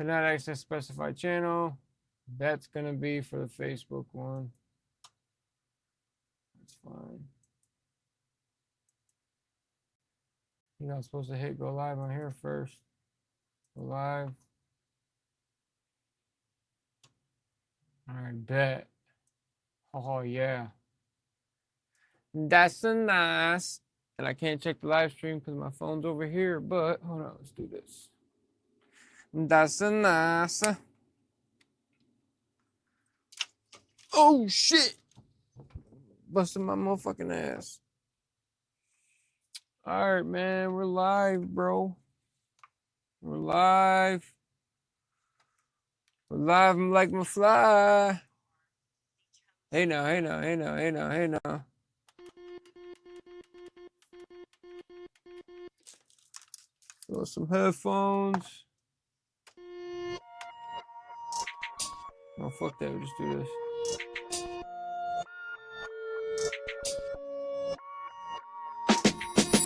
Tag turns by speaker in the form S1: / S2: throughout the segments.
S1: Could not access specified channel. That's gonna be for the Facebook one. That's fine. You're not supposed to hit go live on here first. Go live. All right, bet. Oh yeah. That's a nice. And I can't check the live stream because my phone's over here, but hold on, let's do this. That's a nice. Oh shit! Busting my motherfucking ass. All right, man, we're live, bro. We're live. We're live. I'm like my fly. Hey now, hey now, hey now, hey now, hey now. Throw some headphones. Oh, fuck that. We'll just do this.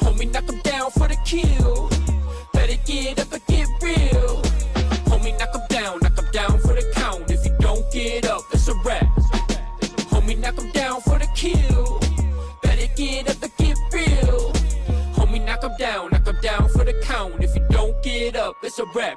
S2: Homie, knock him down for the kill. Better get up and get real. Homie, knock him down for the count. If you don't get up, it's a wrap. Homie, knock him down for the kill. Better get up and get real. Homie, knock him down for the count. If you don't get up, it's a wrap.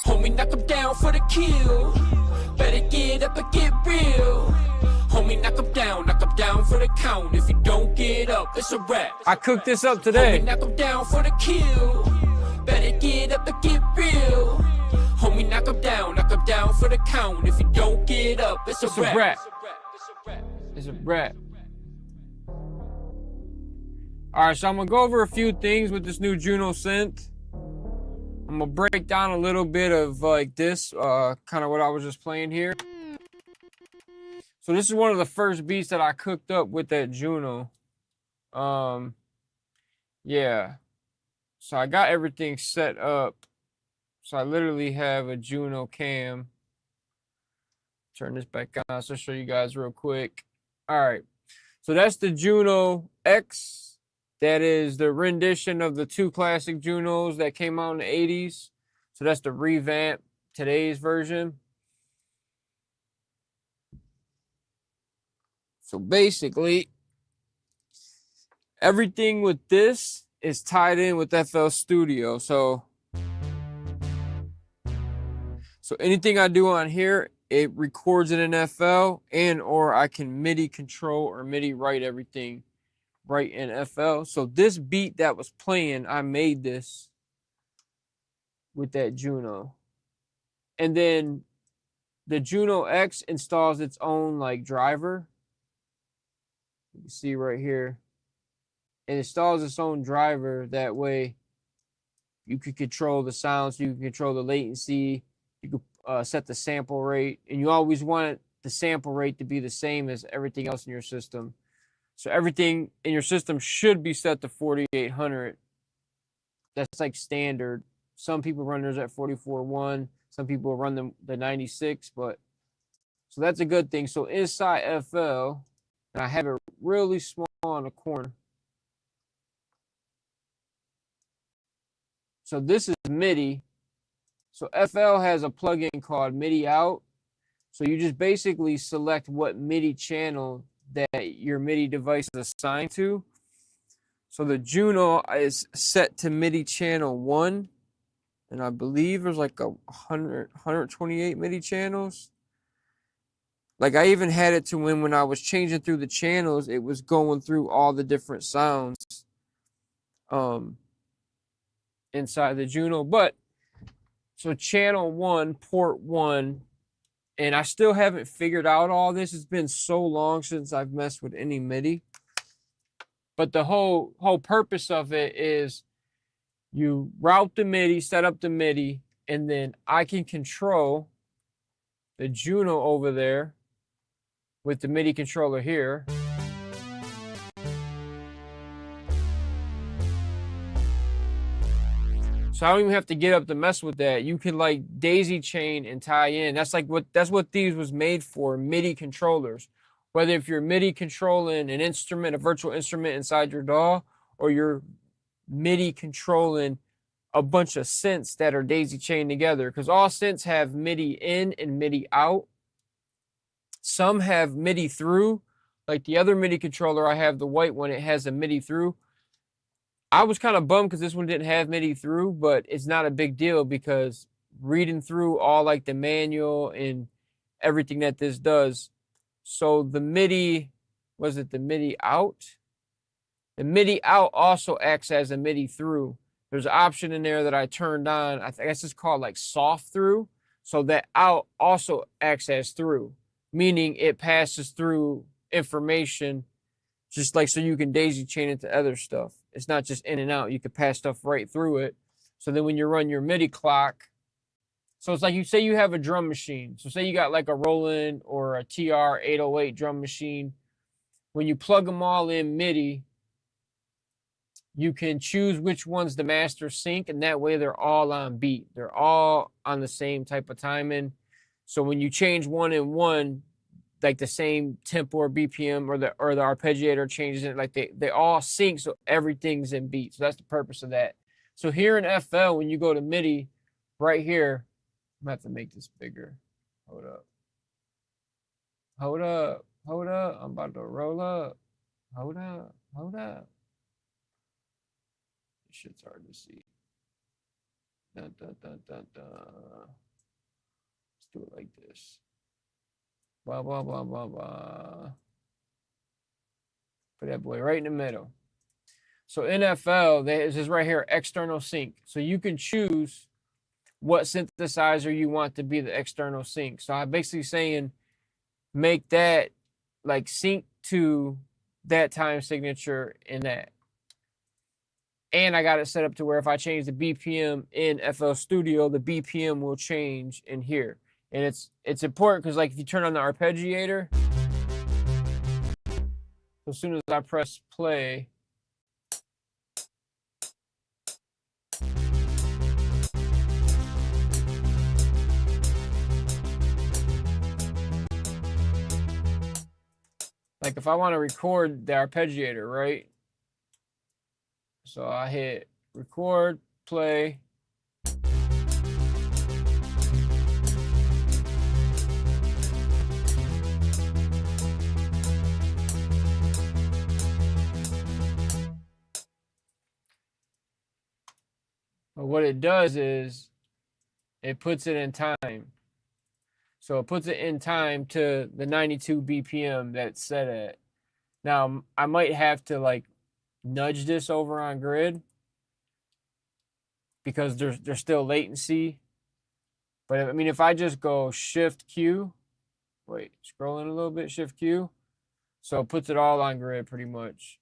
S2: Homie, knock him down for the kill. Better get up and get real. Homie, knock him down for the count. If you don't get up, it's a wrap.
S1: I cooked this up today.
S2: Homie, knock him down for the kill. Better get up and get real. Homie, knock him down for the count. If you don't get up, it's a wrap.
S1: It's a wrap. All right, so I'm gonna go over a few things with this new Juno synth. I'm gonna break down a little bit of like this, kind of what I was just playing here. So this is one of the first beats that I cooked up with that Juno. Yeah. So I got everything set up. So I literally have a Juno cam. Turn this back on so I'll show you guys real quick. All right. So that's the Juno X. That is the rendition of the two classic Junos that came out in the 80s. So that's the revamp, today's version. So basically, everything with this is tied in with FL Studio. So anything I do on here, it records it in FL, and or I can MIDI control or MIDI write everything right in FL. So this beat that was playing, I made this with that Juno. And then the Juno X installs its own like driver. You can see right here. It installs its own driver. That way you can control the sound, so you can control the latency. You can set the sample rate, and you always want the sample rate to be the same as everything else in your system. So everything in your system should be set to 4800. That's like standard. Some people run theirs at 44.1. Some people run the 96, but so that's a good thing. So inside FL, and I have it really small on the corner. So this is MIDI. So FL has a plugin called MIDI out. So you just basically select what MIDI channel that your MIDI device is assigned to. So the Juno is set to MIDI channel 1. And I believe there's like 128 MIDI channels. Like I even had it to when I was changing through the channels, it was going through all the different sounds inside the Juno. But so channel 1, port 1, and I still haven't figured out all this. It's been so long since I've messed with any MIDI. But the whole purpose of it is you route the MIDI, set up the MIDI, and then I can control the Juno over there with the MIDI controller here. So I don't even have to get up to mess with that. You can like daisy chain and tie in. That's what these was made for, MIDI controllers. Whether if you're MIDI controlling an instrument, a virtual instrument inside your DAW, or you're MIDI controlling a bunch of synths that are daisy chained together, because all synths have MIDI in and MIDI out. Some have MIDI through, like the other MIDI controller I have, the white one, it has a MIDI through. I was kind of bummed because this one didn't have MIDI through, but it's not a big deal because reading through all like the manual and everything that this does. So the MIDI, was it the MIDI out? The MIDI out also acts as a MIDI through. There's an option in there that I turned on. I guess it's called like soft through. So that out also acts as through, meaning it passes through information just like so you can daisy chain it to other stuff. It's not just in and out. You can pass stuff right through it. So then when you run your MIDI clock, so it's like you say you have a drum machine. So say you got like a Roland or a TR 808 drum machine. When you plug them all in MIDI, you can choose which one's the master sync, and that way they're all on beat. They're all on the same type of timing. So when you change one in one, like the same tempo or BPM or the arpeggiator changes it, like they all sync, so everything's in beat. So that's the purpose of that. So here in FL, when you go to MIDI, right here, I'm gonna have to make this bigger. Hold up. Hold up. Hold up. I'm about to roll up. Hold up. Hold up. This shit's hard to see. Dun, dun, dun, dun, dun. Let's do it like this. Blah, blah, blah, blah, blah. Put that boy right in the middle. So NFL, this is right here, external sync. So you can choose what synthesizer you want to be the external sync. So I'm basically saying make that like sync to that time signature in that. And I got it set up to where if I change the BPM in FL Studio, the BPM will change in here. And it's important because like if you turn on the arpeggiator, as soon as I press play, like if I want to record the arpeggiator, right? So I hit record, play. But what it does is it puts it in time. So it puts it in time to the 92 BPM that it's set at. Now, I might have to like nudge this over on grid. because there's still latency. But I mean, if I just go Shift Q, wait, scrolling a little bit, Shift Q, so it puts it all on grid pretty much.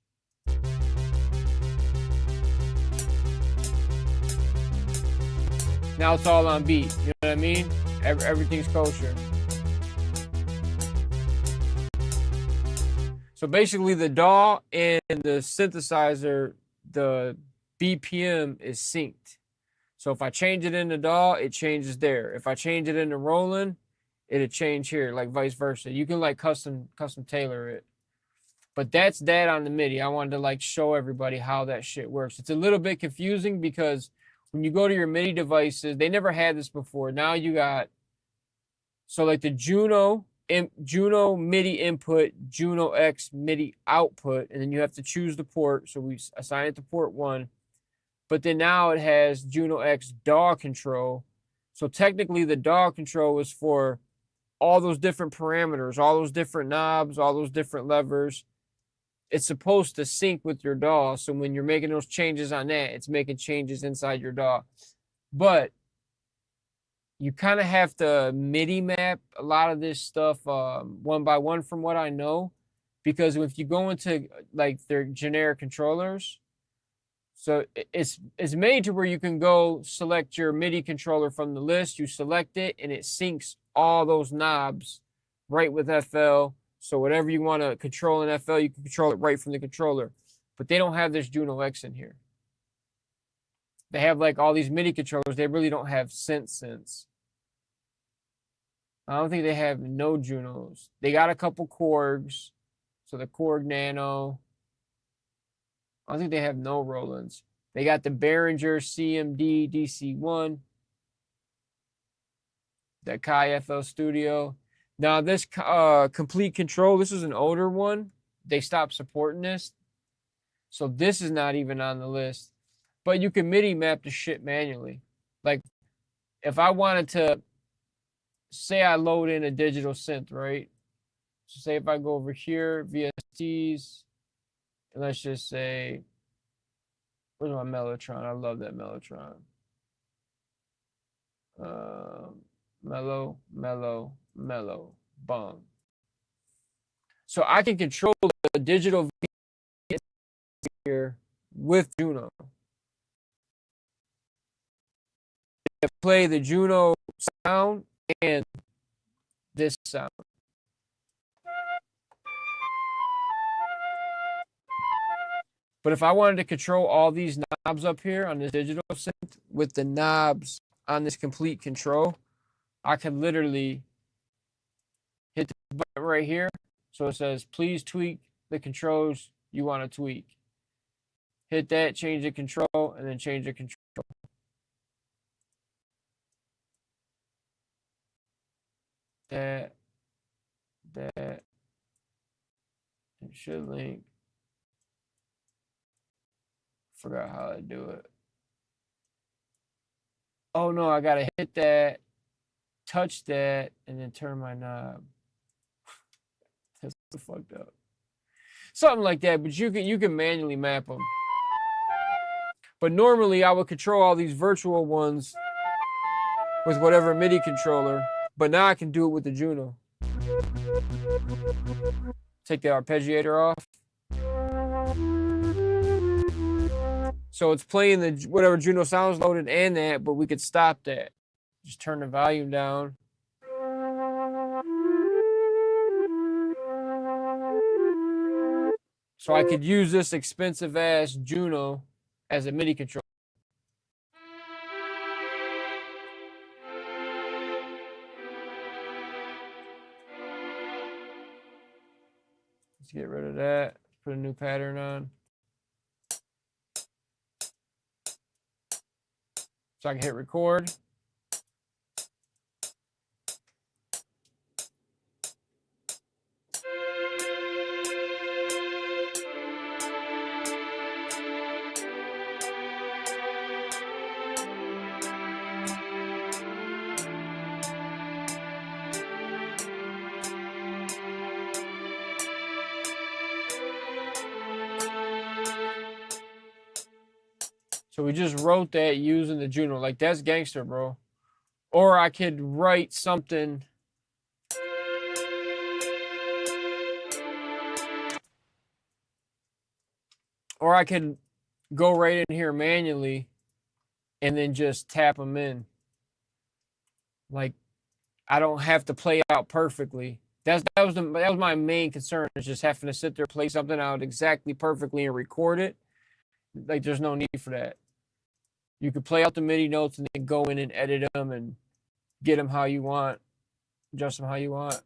S1: Now it's all on beat. You know what I mean? Everything's kosher. So basically, the DAW and the synthesizer, the BPM is synced. So if I change it into DAW, it changes there. If I change it into Roland, it'll change here, like vice versa. You can like custom tailor it. But that's that on the MIDI. I wanted to like show everybody how that shit works. It's a little bit confusing because when you go to your MIDI devices, they never had this before. Now you got, so like the Juno MIDI input, Juno X MIDI output, and then you have to choose the port. So we assign it to port 1. But then now it has Juno X DAW control. So technically the DAW control is for all those different parameters, all those different knobs, all those different levers. It's supposed to sync with your DAW. So when you're making those changes on that, it's making changes inside your DAW. But you kind of have to MIDI map a lot of this stuff one by one from what I know. Because if you go into like their generic controllers, so it's made to where you can go select your MIDI controller from the list. You select it, and it syncs all those knobs right with FL. So whatever you want to control in FL, you can control it right from the controller. But they don't have this Juno X in here. They have like all these MIDI controllers. They really don't have synths. I don't think they have no Junos. They got a couple Korgs. So the Korg Nano. I don't think they have no Rolands. They got the Behringer CMD DC1. That Kai FL Studio. Now this Complete Control, this is an older one. They stopped supporting this. So this is not even on the list. But you can MIDI map the shit manually. Like if I wanted to, say I load in a digital synth, right? So say if I go over here, VSTs, and let's just say, where's my Mellotron? I love that Mellotron. Mellow, bum. So I can control the digital here with Juno. I play the Juno sound and this sound. But if I wanted to control all these knobs up here on this digital synth with the knobs on this Complete Control, I could literally hit the button right here. So it says, please tweak the controls you want to tweak. Hit that, change the control, and then change the control. That. It should link. Forgot how to do it. Oh no, I gotta hit that, touch that, and then turn my knob. That's fucked up. Something like that, but you can manually map them. But normally I would control all these virtual ones with whatever MIDI controller, but now I can do it with the Juno. Take the arpeggiator off. So it's playing the whatever Juno sounds loaded and that, but we could stop that. Just turn the volume down. So I could use this expensive ass Juno as a MIDI controller. Let's get rid of that. Put a new pattern on. So I can hit record. So we just wrote that using the Juno. Like, that's gangster, bro. Or I could write something. Or I could go right in here manually and then just tap them in. Like, I don't have to play out perfectly. That was my main concern, is just having to sit there, play something out exactly perfectly and record it. Like, there's no need for that. You could play out the MIDI notes and then go in and edit them and get them how you want, adjust them how you want.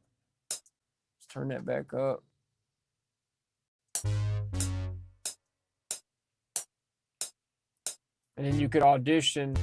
S1: Let's turn that back up. And then you could audition.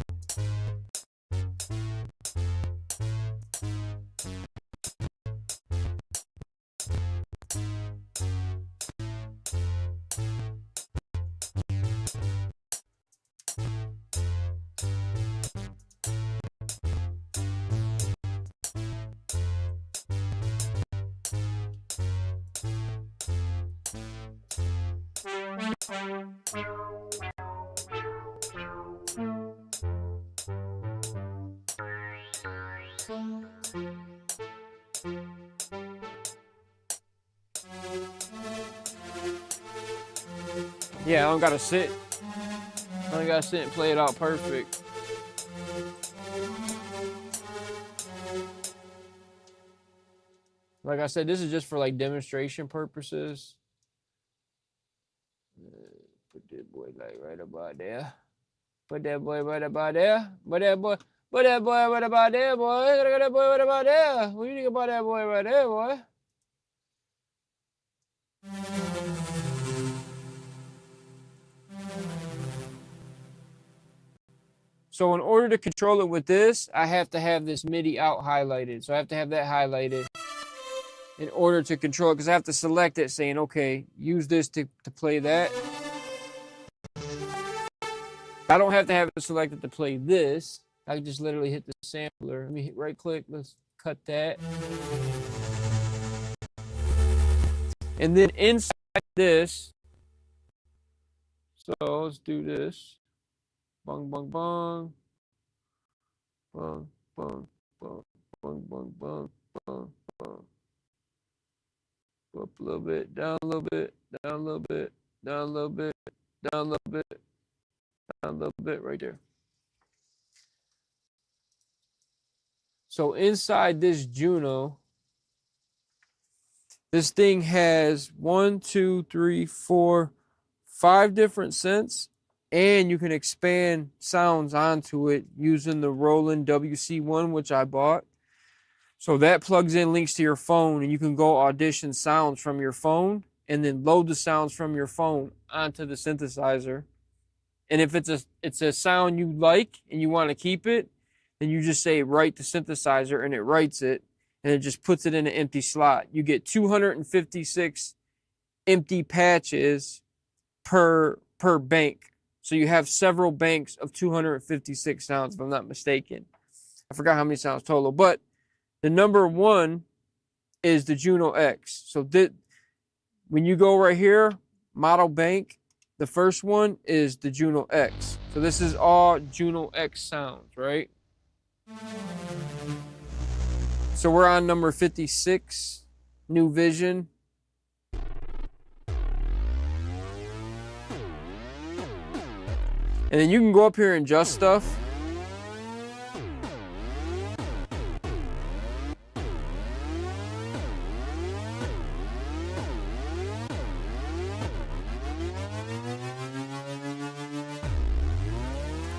S1: Yeah, I don't gotta sit. I don't gotta sit and play it out perfect. Like I said, this is just for like demonstration purposes. Put that boy like right about there. Put that boy right about there. Put that boy right about there, boy. That boy right about there. What do you think about that boy right there, boy? So in order to control it with this, I have to have this MIDI out highlighted. So I have to have that highlighted in order to control it, because I have to select it saying, okay, use this to play that. I don't have to have it selected to play this. I can just literally hit the sampler. Let me hit right click. Let's cut that. And then inside this, so let's do this. Bung, bung, bung. Bung, bung, bung, bung, bung, bung, bung, bung. Up a little bit, down a little bit, down a little bit, down a little bit, down a little bit, down a little bit, right there. So inside this Juno, this thing has 1, 2, 3, 4, 5 different synths, and you can expand sounds onto it using the Roland WC1, which I bought. So that plugs in links to your phone, and you can go audition sounds from your phone and then load the sounds from your phone onto the synthesizer. And if it's a sound you like and you want to keep it, then you just say write the synthesizer, and it writes it, and it just puts it in an empty slot. You get 256 empty patches per bank. So you have several banks of 256 sounds, if I'm not mistaken. I forgot how many sounds total, but the number one is the Juno X. So when you go right here, model bank, the first one is the Juno X. So this is all Juno X sounds, right? So we're on number 56, New Vision. And then you can go up here and adjust stuff.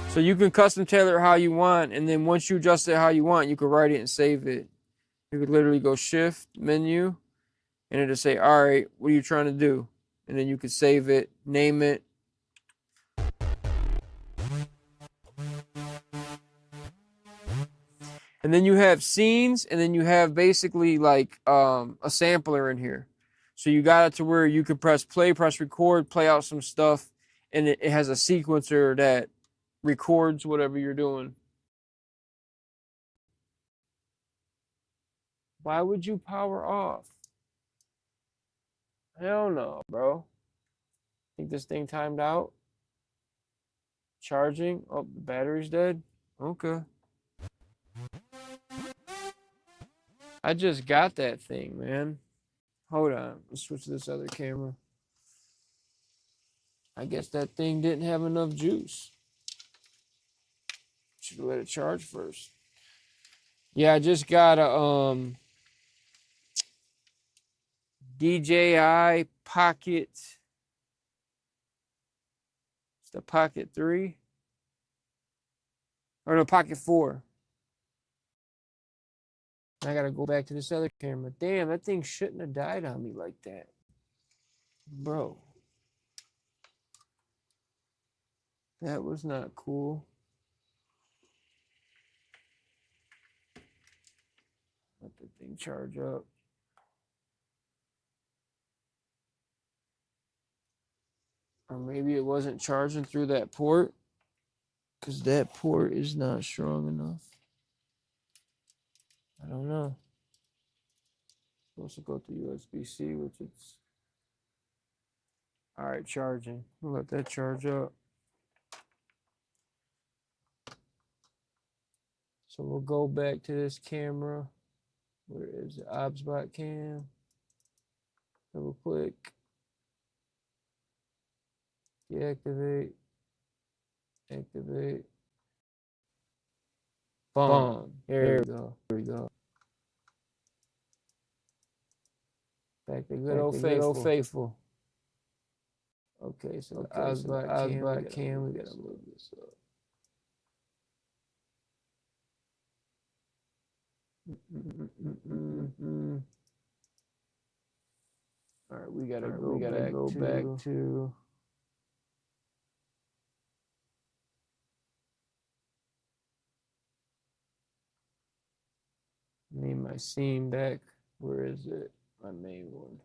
S1: So you can custom tailor it how you want, and then once you adjust it how you want, you can write it and save it. You could literally go shift, menu, and it'll say, all right, what are you trying to do? And then you could save it, name it. And then you have scenes, and then you have basically like a sampler in here. So you got it to where you can press play, press record, play out some stuff, and it has a sequencer that records whatever you're doing. Why would you power off? Hell no, bro. Think this thing timed out? Charging. Oh, the battery's dead. Okay. I just got that thing, man. Hold on. Let's switch to this other camera. I guess that thing didn't have enough juice. Should let it charge first. Yeah, I just got a DJI Pocket. It's the Pocket 3. Or no, Pocket 4. I gotta go back to this other camera. Damn, that thing shouldn't have died on me like that. Bro. That was not cool. Let the thing charge up. Or maybe it wasn't charging through that port, because that port is not strong enough. I don't know. It's supposed to go to USB-C, which it's... All right, charging. We'll let that charge up. So we'll go back to this camera. Where is the OBSBot cam? Double click. Deactivate. Activate. Boom. There we go. There we go. Back to good old faithful. Okay, so the OBSBot cam, we gotta move this up. All right, we gotta go back to need my scene back. Where is it? My main one.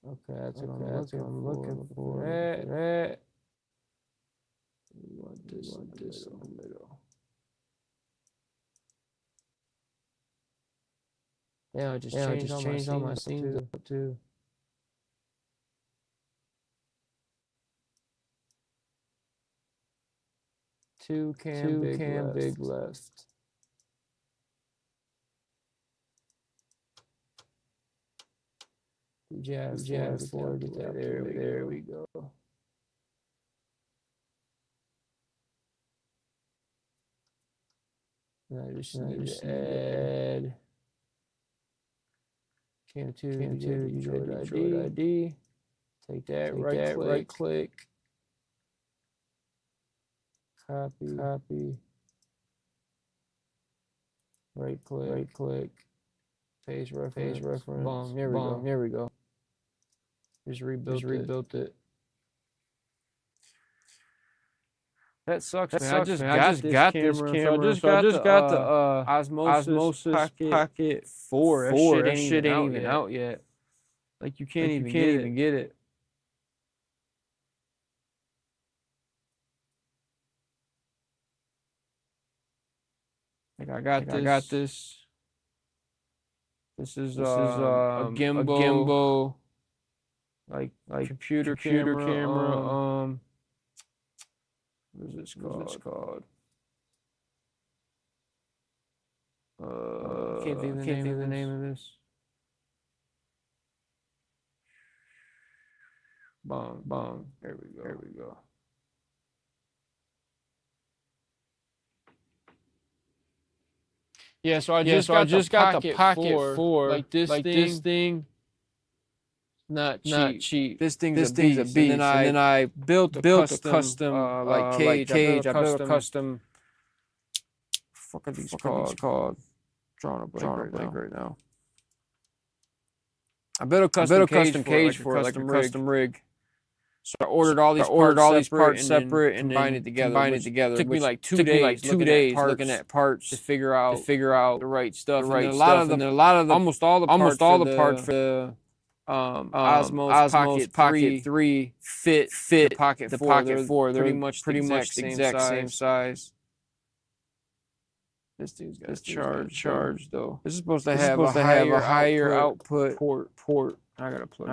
S1: Okay, that's what I'm looking for. That. We want this in the middle. Yeah, I just changed all my scenes up too. Two cam big left. Jab forward. There we go. I just need to add Cam 2 Detroit ID. Take that, right click. Copy. Right click. Paste reference. Boom, there we go. Just rebuilt it. That sucks, man. I just got this camera. So I just got the Osmosis Pocket 4. That shit ain't even out yet. Like you can't even get it. Like I got this. This is a gimbal. Like computer camera. What is this called? Can't think of the name of this. Bong. There we go. Yeah, so I just got the Pocket 4. Like this thing. Not cheap. This thing's a beast. And then I built a custom cage. I built a custom. Fuck are these called? Drawing a blank right now. I built a custom cage for it, like a custom rig. So I ordered all these parts separate and combined it together. It took me like 2 days looking at parts to figure out the right stuff. And a lot of them, almost all the parts for the Osmos Pocket 3 fit the Pocket 4. They're pretty much the exact same size. This thing's got
S2: got
S1: charge though. This is supposed to
S2: This is
S1: have
S2: supposed
S1: a
S2: to have a
S1: higher
S2: higher
S1: output port.
S2: I gotta plug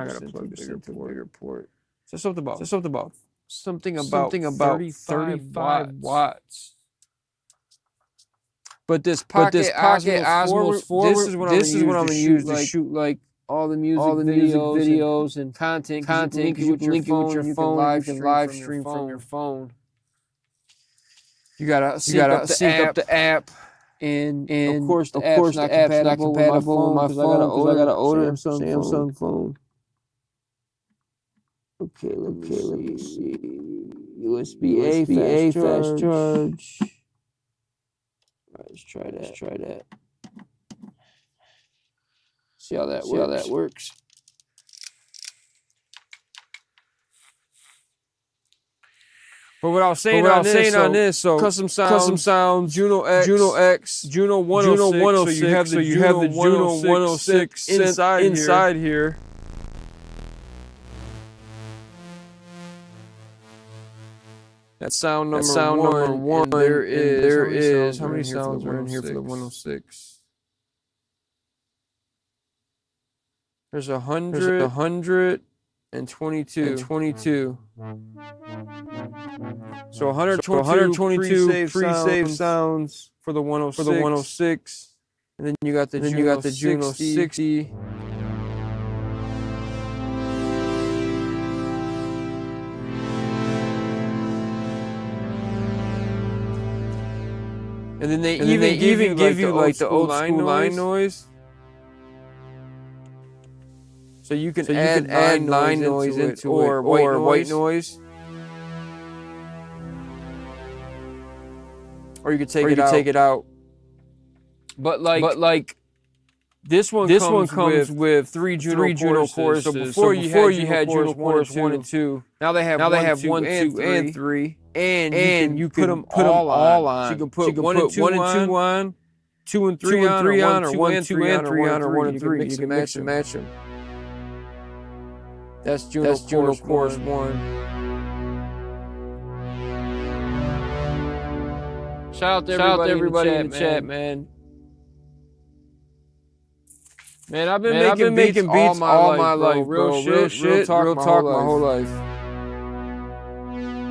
S2: this into a bigger port.
S1: So something about
S2: Something about
S1: 35
S2: watts.
S1: watts. But this pocket Osmos 4, this is what I'm gonna use to shoot like all the music videos and content. You can link it with your phone. You can live stream from your phone. You gotta sync up the app. And
S2: of course the
S1: app's not compatible with my phone because I got an older
S2: Samsung phone.
S1: Okay, let's see. USB-A fast charge. All right, let's try that. See how that works. But what I was saying on this, so custom sounds, Juno X, Juno 106. So you have the Juno 106 inside here. That's sound number one. And there is how many sounds are in here for the 106? There's 100. And 22. So 122 pre-save sounds for the 106. And then you got the Juno 60. And then they even give you like the old school line noise. So you can add line noise into it, or white noise. Or you could take it out. But like this one comes with three Juno choruses. So before you had Juno chorus 1 and 2. Now they have 1, 2, and 3. And you can put them all on. So you can put 1 and 2 on, 2 and 3 on, or 1, 2, and 3 on, or 1 and 3. You can mix and match them. That's Juno chorus 1. Shout out to everybody in the chat, man. Man, I've been making beats all my life, bro. Real talk my whole life.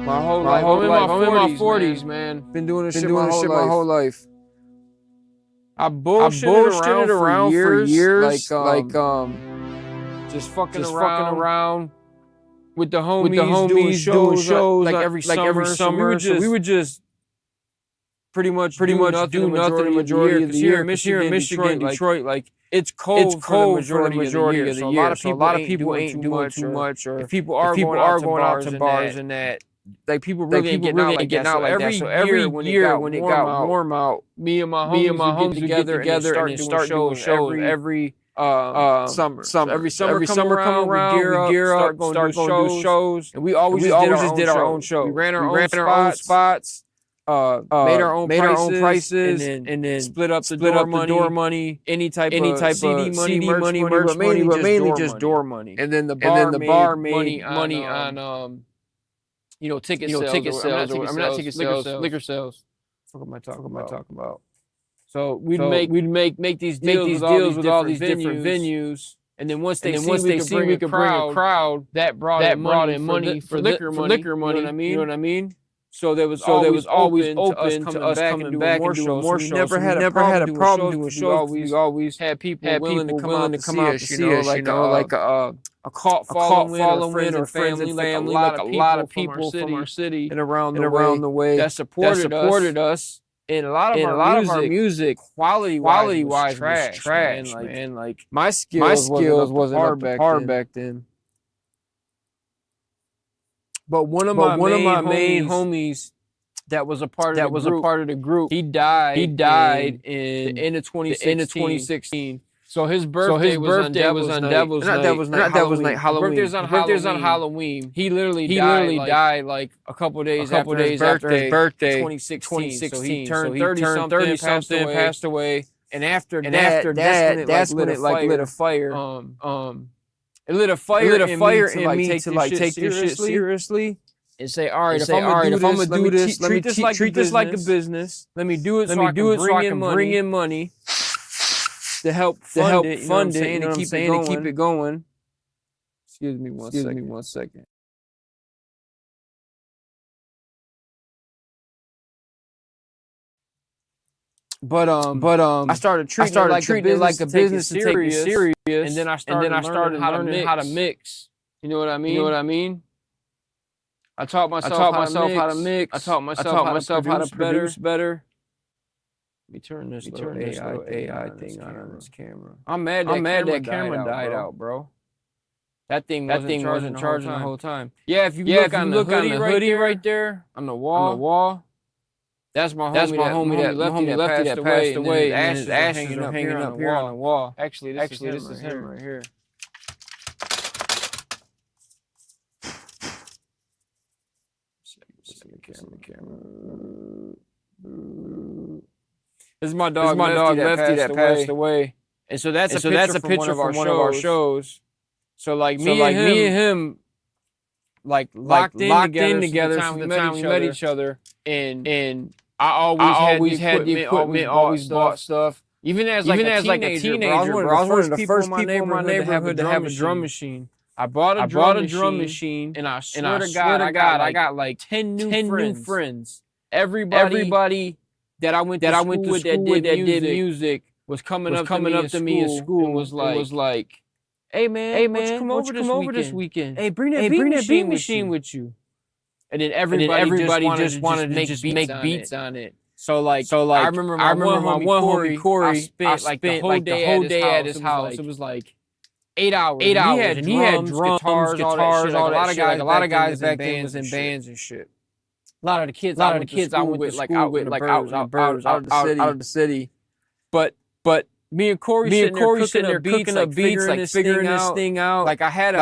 S1: I'm in my 40s, man. Been doing this shit my whole life. I bullshitted around for years, like just fucking around with the homies doing shows like every summer. So we would just pretty much do nothing the majority of the year. Here in Michigan, Detroit, like it's cold for the majority of the year. So a lot of people ain't doing too much. Or if people are going out to bars and that, like people really ain't getting out like that. So every year when it got warm out, me and my homies would get together and start doing shows every summer. So every summer come around, we gear up, start going to shows, and we always just did our own show. We ran our own spots, made our own prices, and then split up the door money, any type of CD money, merch money, but mainly just door money. And then the bar made money on ticket sales, liquor sales. What am I talking about? So we'd make these deals with all these different venues, and then once they see we could bring a crowd, that brought in money for liquor money. You know what I mean? So there was always open to us coming back and doing more shows. We never had a problem doing shows. We always had people willing to come out to see us. Like a cult following or friends and family, like a lot of people from our city and around the way that supported us. And a lot of our music, quality wise, was trash, man. Like my skills wasn't up to par back then. But one of my main homies that was a part of the group, he died in the end of 2016. So his birthday was on Devil's Night. Halloween. Birthday's on Halloween. He literally died like a couple days after his birthday, 2016. So he turned 30 something, passed away. And after that, that's when it lit a fire. It lit a fire in me to take this shit seriously. and say, all right,
S3: if I'm gonna do this, let me
S1: treat this like a business.
S3: Let me do it
S1: Let
S3: so
S1: me
S3: I
S1: do
S3: can
S1: it so I can
S3: bring
S1: bring
S3: in
S1: in money
S3: to help
S1: fund
S3: it,
S1: it,
S3: you know what I'm saying,
S1: you know
S3: to
S1: what I'm
S3: keep it
S1: saying, to
S3: going.
S1: keep it going.
S3: Excuse me one second.
S1: But
S3: I started treating it like a business
S1: to take it serious,
S3: and then I started
S1: learning how to mix.
S3: You know what I mean?
S1: You know what I mean?
S3: I taught myself how to mix.
S1: I taught myself how to produce better.
S3: Let me turn this
S1: little
S3: AI
S1: thing
S3: thing
S1: on
S3: on
S1: this
S3: this camera.
S1: I'm mad that camera died out, bro. That thing wasn't charging the whole time. Yeah, if you look on the hoodie right there
S3: on the wall,
S1: that's my
S3: that's
S1: homie
S3: my homie lefty that passed away,
S1: and
S3: and his ashes
S1: are
S3: hanging up here on the wall.
S1: Actually, this is him right here.
S3: This is my dog Lefty that passed away.
S1: And so that's
S3: a picture from one of our shows.
S1: So like
S3: me and him
S1: like locked in together
S3: since
S1: the
S3: the
S1: time we met each other.
S3: And
S1: I
S3: always had the equipment, always bought stuff.
S1: Even as like a teenager, bro, I was one of the first people in my neighborhood to have a drum machine.
S3: I bought a drum machine,
S1: and I
S3: swear
S1: to God,
S3: I got like
S1: 10
S3: new friends.
S1: Everybody
S3: that I went to school with that did music
S1: was coming up
S3: to me in school
S1: and was like,
S3: hey man, why don't you come over this weekend? Hey, bring that beat machine with you.
S1: And then everybody just wanted to make beats on it. So like
S3: I remember my one homie Corey.
S1: I spent like the whole day at his house.
S3: It was like
S1: 8 hours.
S3: And he had drums, guitars, all that shit.
S1: all that
S3: Like, a lot of guys
S1: back
S3: back then was in
S1: bands and shit.
S3: A lot of the kids I went to school with, like out in the burbs, out of the city. But me and Corey sitting there cooking up beats, like figuring this thing out.
S1: Like I had
S3: a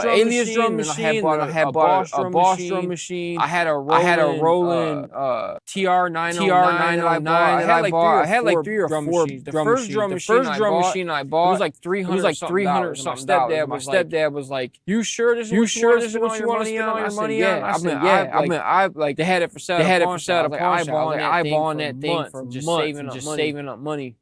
S1: alias drum machine,
S3: and I had bought a Boss drum machine.
S1: I had a
S3: Roland
S1: TR-909
S3: that I bought. I had like 3 or 4
S1: machines. The first drum machine I bought,
S3: it was like $300 something. My stepdad was like, "You sure this is what you want to spend all your money on?" I said, "Yeah."
S1: They had it for sale.
S3: Eyeballing that thing for
S1: just
S3: months, saving up money.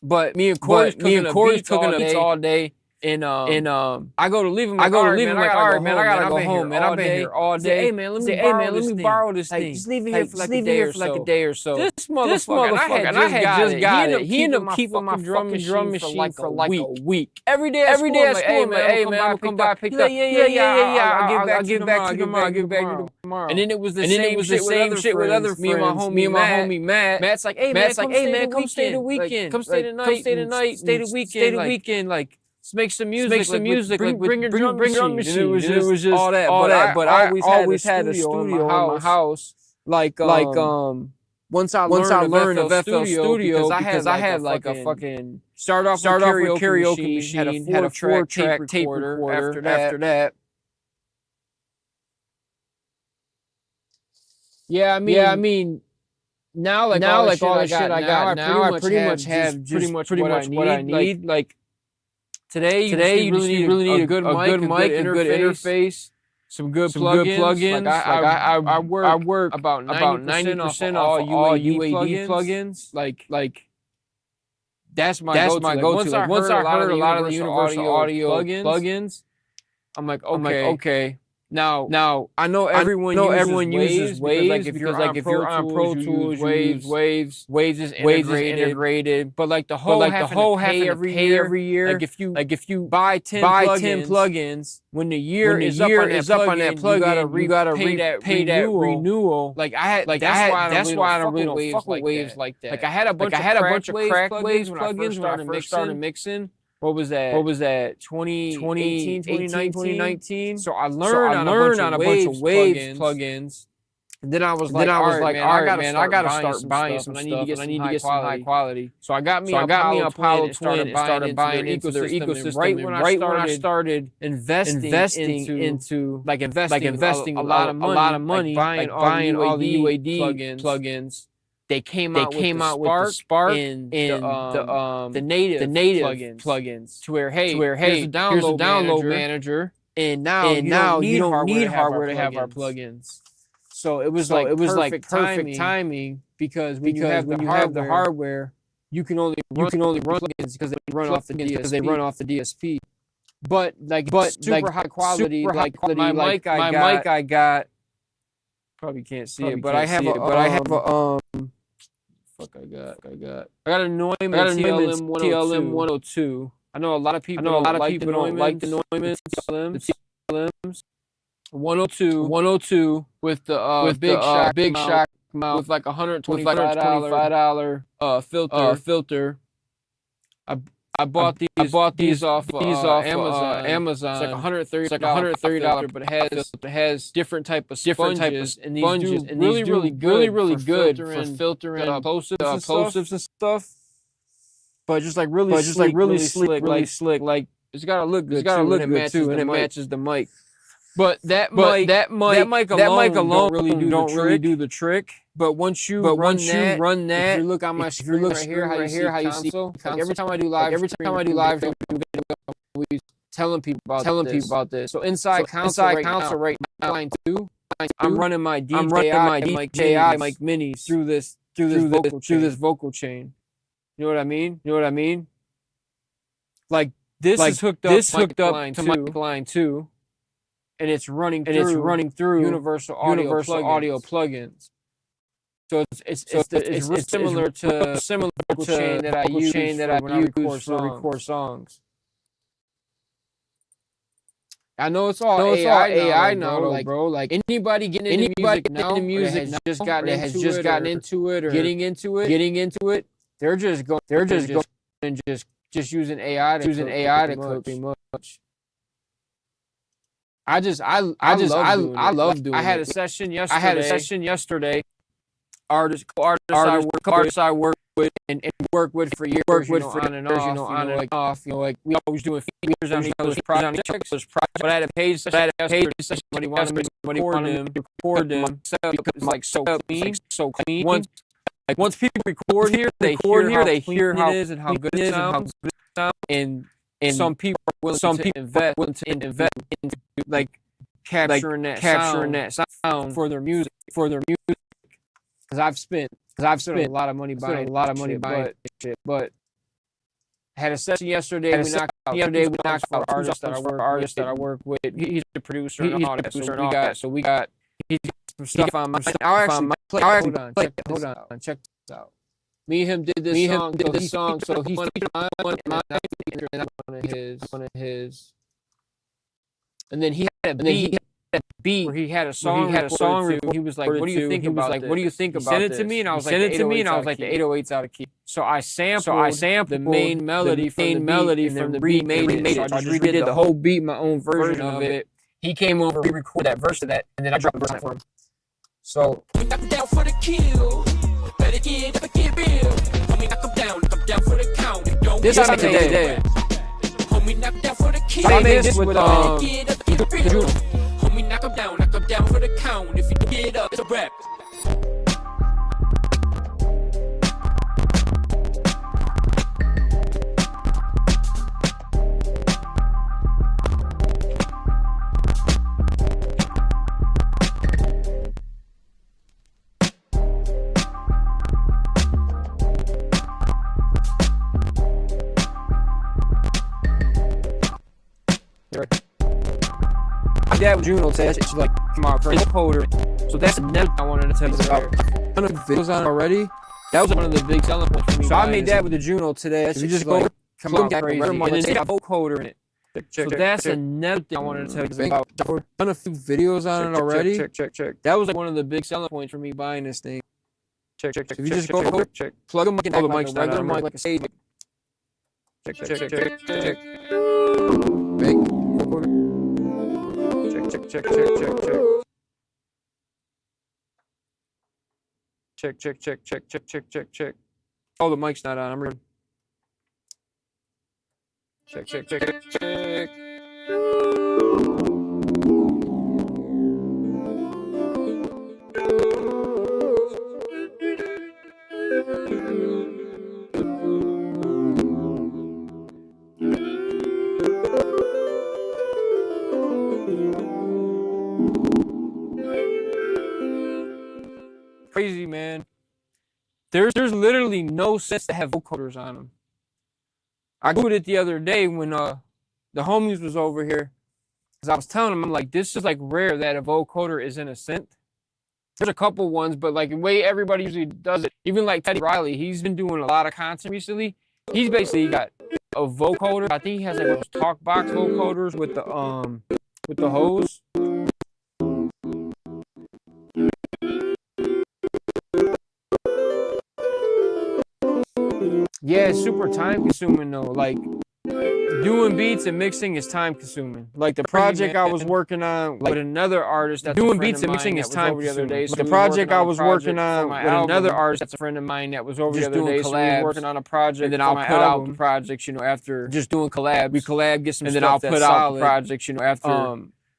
S1: But
S3: me and Corey's cooking up beats all day.
S1: And
S3: I go to leave him.
S1: All right, man, I gotta go home, man.
S3: I've been here all day.
S1: Hey, man, let me borrow this thing.
S3: Just leave it here for like a day or so.
S1: This motherfucker,
S3: and I had just got it.
S1: He ended up keeping my drum machine for like a week.
S3: Every day at school, hey man, I'm come by, pick up.
S1: Yeah.
S3: I'll give back to you tomorrow.
S1: And then it was the same shit with other friends.
S3: Me and my homie Matt.
S1: Matt's like, hey man, come stay the weekend.
S3: Come stay the night.
S1: Stay the weekend. Like,
S3: make some music.
S1: Bring your drum machine.
S3: And it was just all that. But I always had a studio in my house.
S1: Like
S3: once I learned of FL Studio, because I had like a fucking
S1: start off with karaoke
S3: machine, had a 4-track tape recorder. After that.
S1: Yeah, I mean, now all the shit I got now, I pretty much have what I need. Like today, you really need a good mic, a good interface, some good plugins. Like I work about 90% off all UAD plugins. Like that's my go-to. Like, once I heard a lot of the universal audio plugins, I'm like, okay. Now I know everyone uses Waves. Like if you're on Pro Tools, Waves is integrated. But like the whole having to pay every year. Like if you buy 10 plugins, when the year is up on that plugin, you gotta pay that renewal. Like that's why I don't really fuck with Waves like that. Like I had a bunch of cracked Waves plugins when I first started mixing. What was that? 2018, 2019? So I learned on a bunch of Waves plugins. And then I was like, all right, man, I gotta start buying some stuff. I need to get some high quality. So I got me a Apollo Twin and started buying into their ecosystem. Right when I started investing into a lot of money, buying all the UAD plugins. They came out with the Spark and the native plugins. To where here's a download manager.
S3: And now you don't need hardware to have our plugins. So it was like perfect timing because when you have the hardware, you can only run plugins because they run off the DSP. But super high quality, my mic I got. Probably can't see it, but I have a fuck I got a Neumann TLM 102. I know a lot of people don't like the Neumanns, the TLMs. 102 with the big shock mount with like $125 filter. I bought these off Amazon. It's like $130, but it has different type of sponges, and these do really good for filtering plosives and stuff. But just like really slick, like it's gotta look good too, and it matches the mic. But that mic alone don't really do the trick. But once you run that, if you look on my screen right here, how you see console. Like every time I do live stream, we telling people about this. So inside console right now, line 2, I'm running my DJI mic minis through this vocal chain. You know what I mean? Like this is hooked up to mic line 2. And it's running through universal audio plugins. So it's similar to chain that I use when I record songs. I know it's all AI now, bro. Like anybody getting into music now, that has just gotten into it or getting into it, they're just using AI to cook pretty much. I love doing it. I had a session yesterday. Artists I work with and work with for years, on and off, like we always doing features on each other's projects. But I had a page session. Somebody wanted me to record them. It's like so clean. Once people record here, they hear how it is and how good it sounds. And some people are willing to invest into like capturing that sound for their music. Because I've spent a lot of money buying shit. But I had a session yesterday. We knocked out artists that I work with. He's a producer and all that. So we got some stuff on my. Hold on. Check this out. Me and him did this song. So he's one of his. And then he had a beat where he had a song. He was like, "What do you think about this?" He sent it to me, and I was like, "The 808's out of key." So I sampled the main melody from the remade it. So I just redid the whole beat, my own version of it. He came over, we recorded that verse of that, and then I dropped the verse for him. So
S2: we knock him down for the kill. Better get up and get real. Homie, knock him down for the count.
S3: This is today.
S2: Homie, knock him down for the kill.
S3: I made this with
S2: Homie, knock him down for the count. If you get up, it's a rap.
S3: That with Juno test, it's like come out crazy holder. So that's another I wanted to tell you about. One of the videos on already. That was one of the big selling points for me. So I made that with the Juno today. So you just go come out crazy, and then they got vocal holder in it. So that's another thing I wanted to tell you about. I've done a few videos on it already. Check. That was like one of the big selling points for me buying this thing. Check. If you just go plug a mic in, the mic's not on, like a stage. Check. Big. Check. Oh, the mic's not on. I'm ready. Check.
S1: crazy, man. There's literally no sets that have vocoders on them. I googled it the other day when the homies was over here, because I was telling them, I'm like, this is like rare that a vocoder is in a synth. There's a couple ones, but like the way everybody usually does it, even like Teddy Riley, he's been doing a lot of content recently. He's basically got a vocoder. I think he has like those talk box vocoders with the hose. Yeah, it's super time consuming though. Like doing beats and mixing is time consuming. Like the project I was working on with another artist that's doing beats and mixing is time consuming. The project I was working on with another artist that's a friend of mine that was over the other day. So we were working on a project, and then I'll put out the projects, you know, after just doing collabs. We collab, get some stuff, and then I'll put out the projects, you know, after.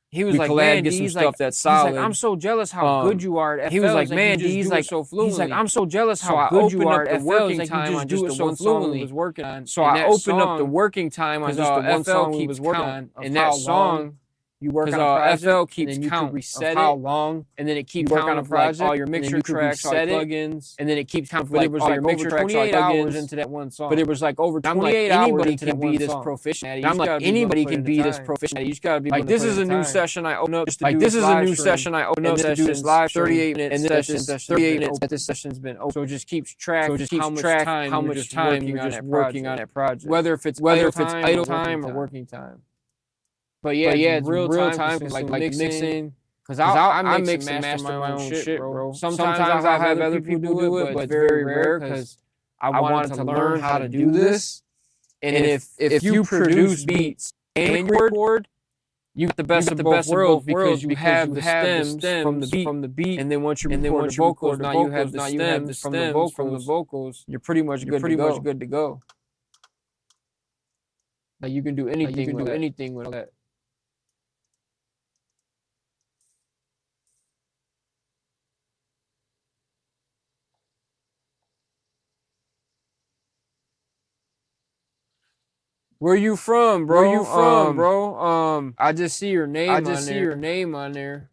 S1: He was like, man, get some stuff that's solid. He's like, I'm so jealous how good you are at FL. He was like, man, he's like, so fluently. He's like, I'm so jealous how good you are at working time on just the one song he was working on. So I opened up the working time on just the one song he was working on, and that song. You work on a project, FL keeps count of how long, and then it keeps count on a project, all your mixture tracks, all your plugins, and then it keeps count like all your mixture tracks, 28 hours into that one song. But it was like over 28 hours into that one song. Proficient. I'm like, anybody can be this proficient. You just gotta be like, this is a new session I open up. Like this is a new session I open up to do this live 38 minutes, and this 38 minutes. This session's been open, so it just keeps track. So it just keeps track how much time you're just working on that project, whether if it's idle time or working time. But yeah, it's real time like mixing. Cause I mix and master my own shit, bro. Sometimes I'll have other people do it, but it's very rare because I wanted to learn how to do this. And if you produce beats and record, you get the best of both worlds because you have the stems from the beat, and then once you record the vocals, now you have the stems from the vocals. You're pretty much good to go. Like you can do anything with that. Where you from, bro? Where you from, bro? I just see your name. On there.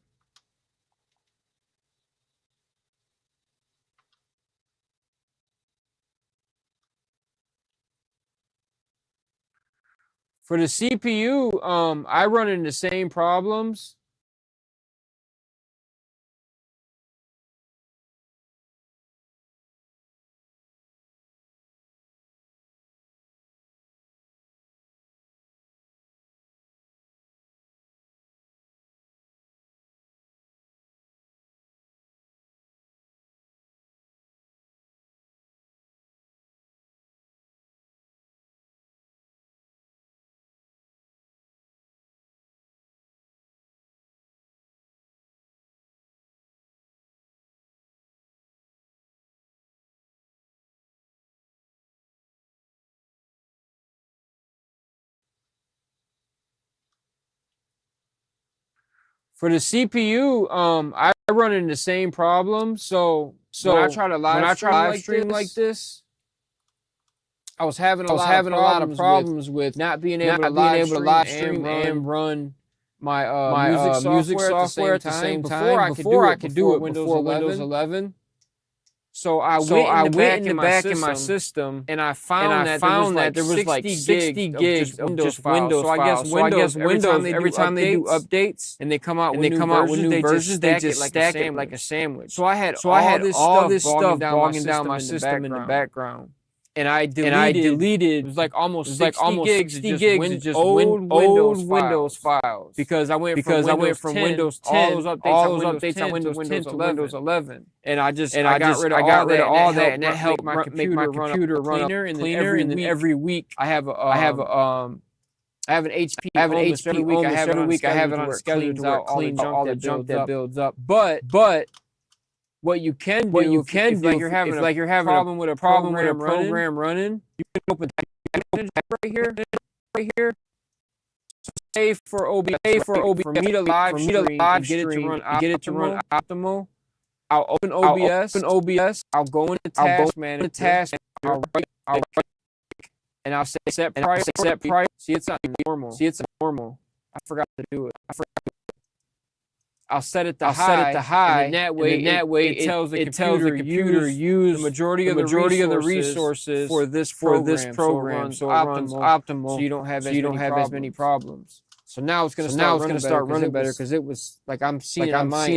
S1: For the CPU, I run into the same problems. For the CPU, I run into the same problem. So when I try to live stream like this, I was having a lot of problems with not being able to live stream and run my music software at the same time. Before I could do it before Windows 11. So I went in the back in my system, and I found that there was like 60 gigs of just Windows files. So I guess Windows, every time they do updates and they come out with new versions, they just stack it like a sandwich. So I had all this stuff bogging down my system in the background. And I deleted. It was like almost 60 gigs of just old Windows files. Because I went from Windows 10, all those updates on Windows 10 to Windows 11. And I got rid of all that, and that helped make my computer run cleaner. And then every week I have an HP. Every week I have it on schedule to where it cleans all the junk that builds up. But what you can do, if you're having a problem with a program running, you can open right here. So say for OBS, for me to live stream and get it to run optimal. I'll open OBS. I'll go into task manager. I'll write, and I'll say set price. See, it's not normal. I forgot to do it. I'll set it to high, and that way it tells the computer use the majority of the resources for this program, so it runs optimal, so you don't have as many problems. So now it's gonna start running better because it was like I'm seeing it on my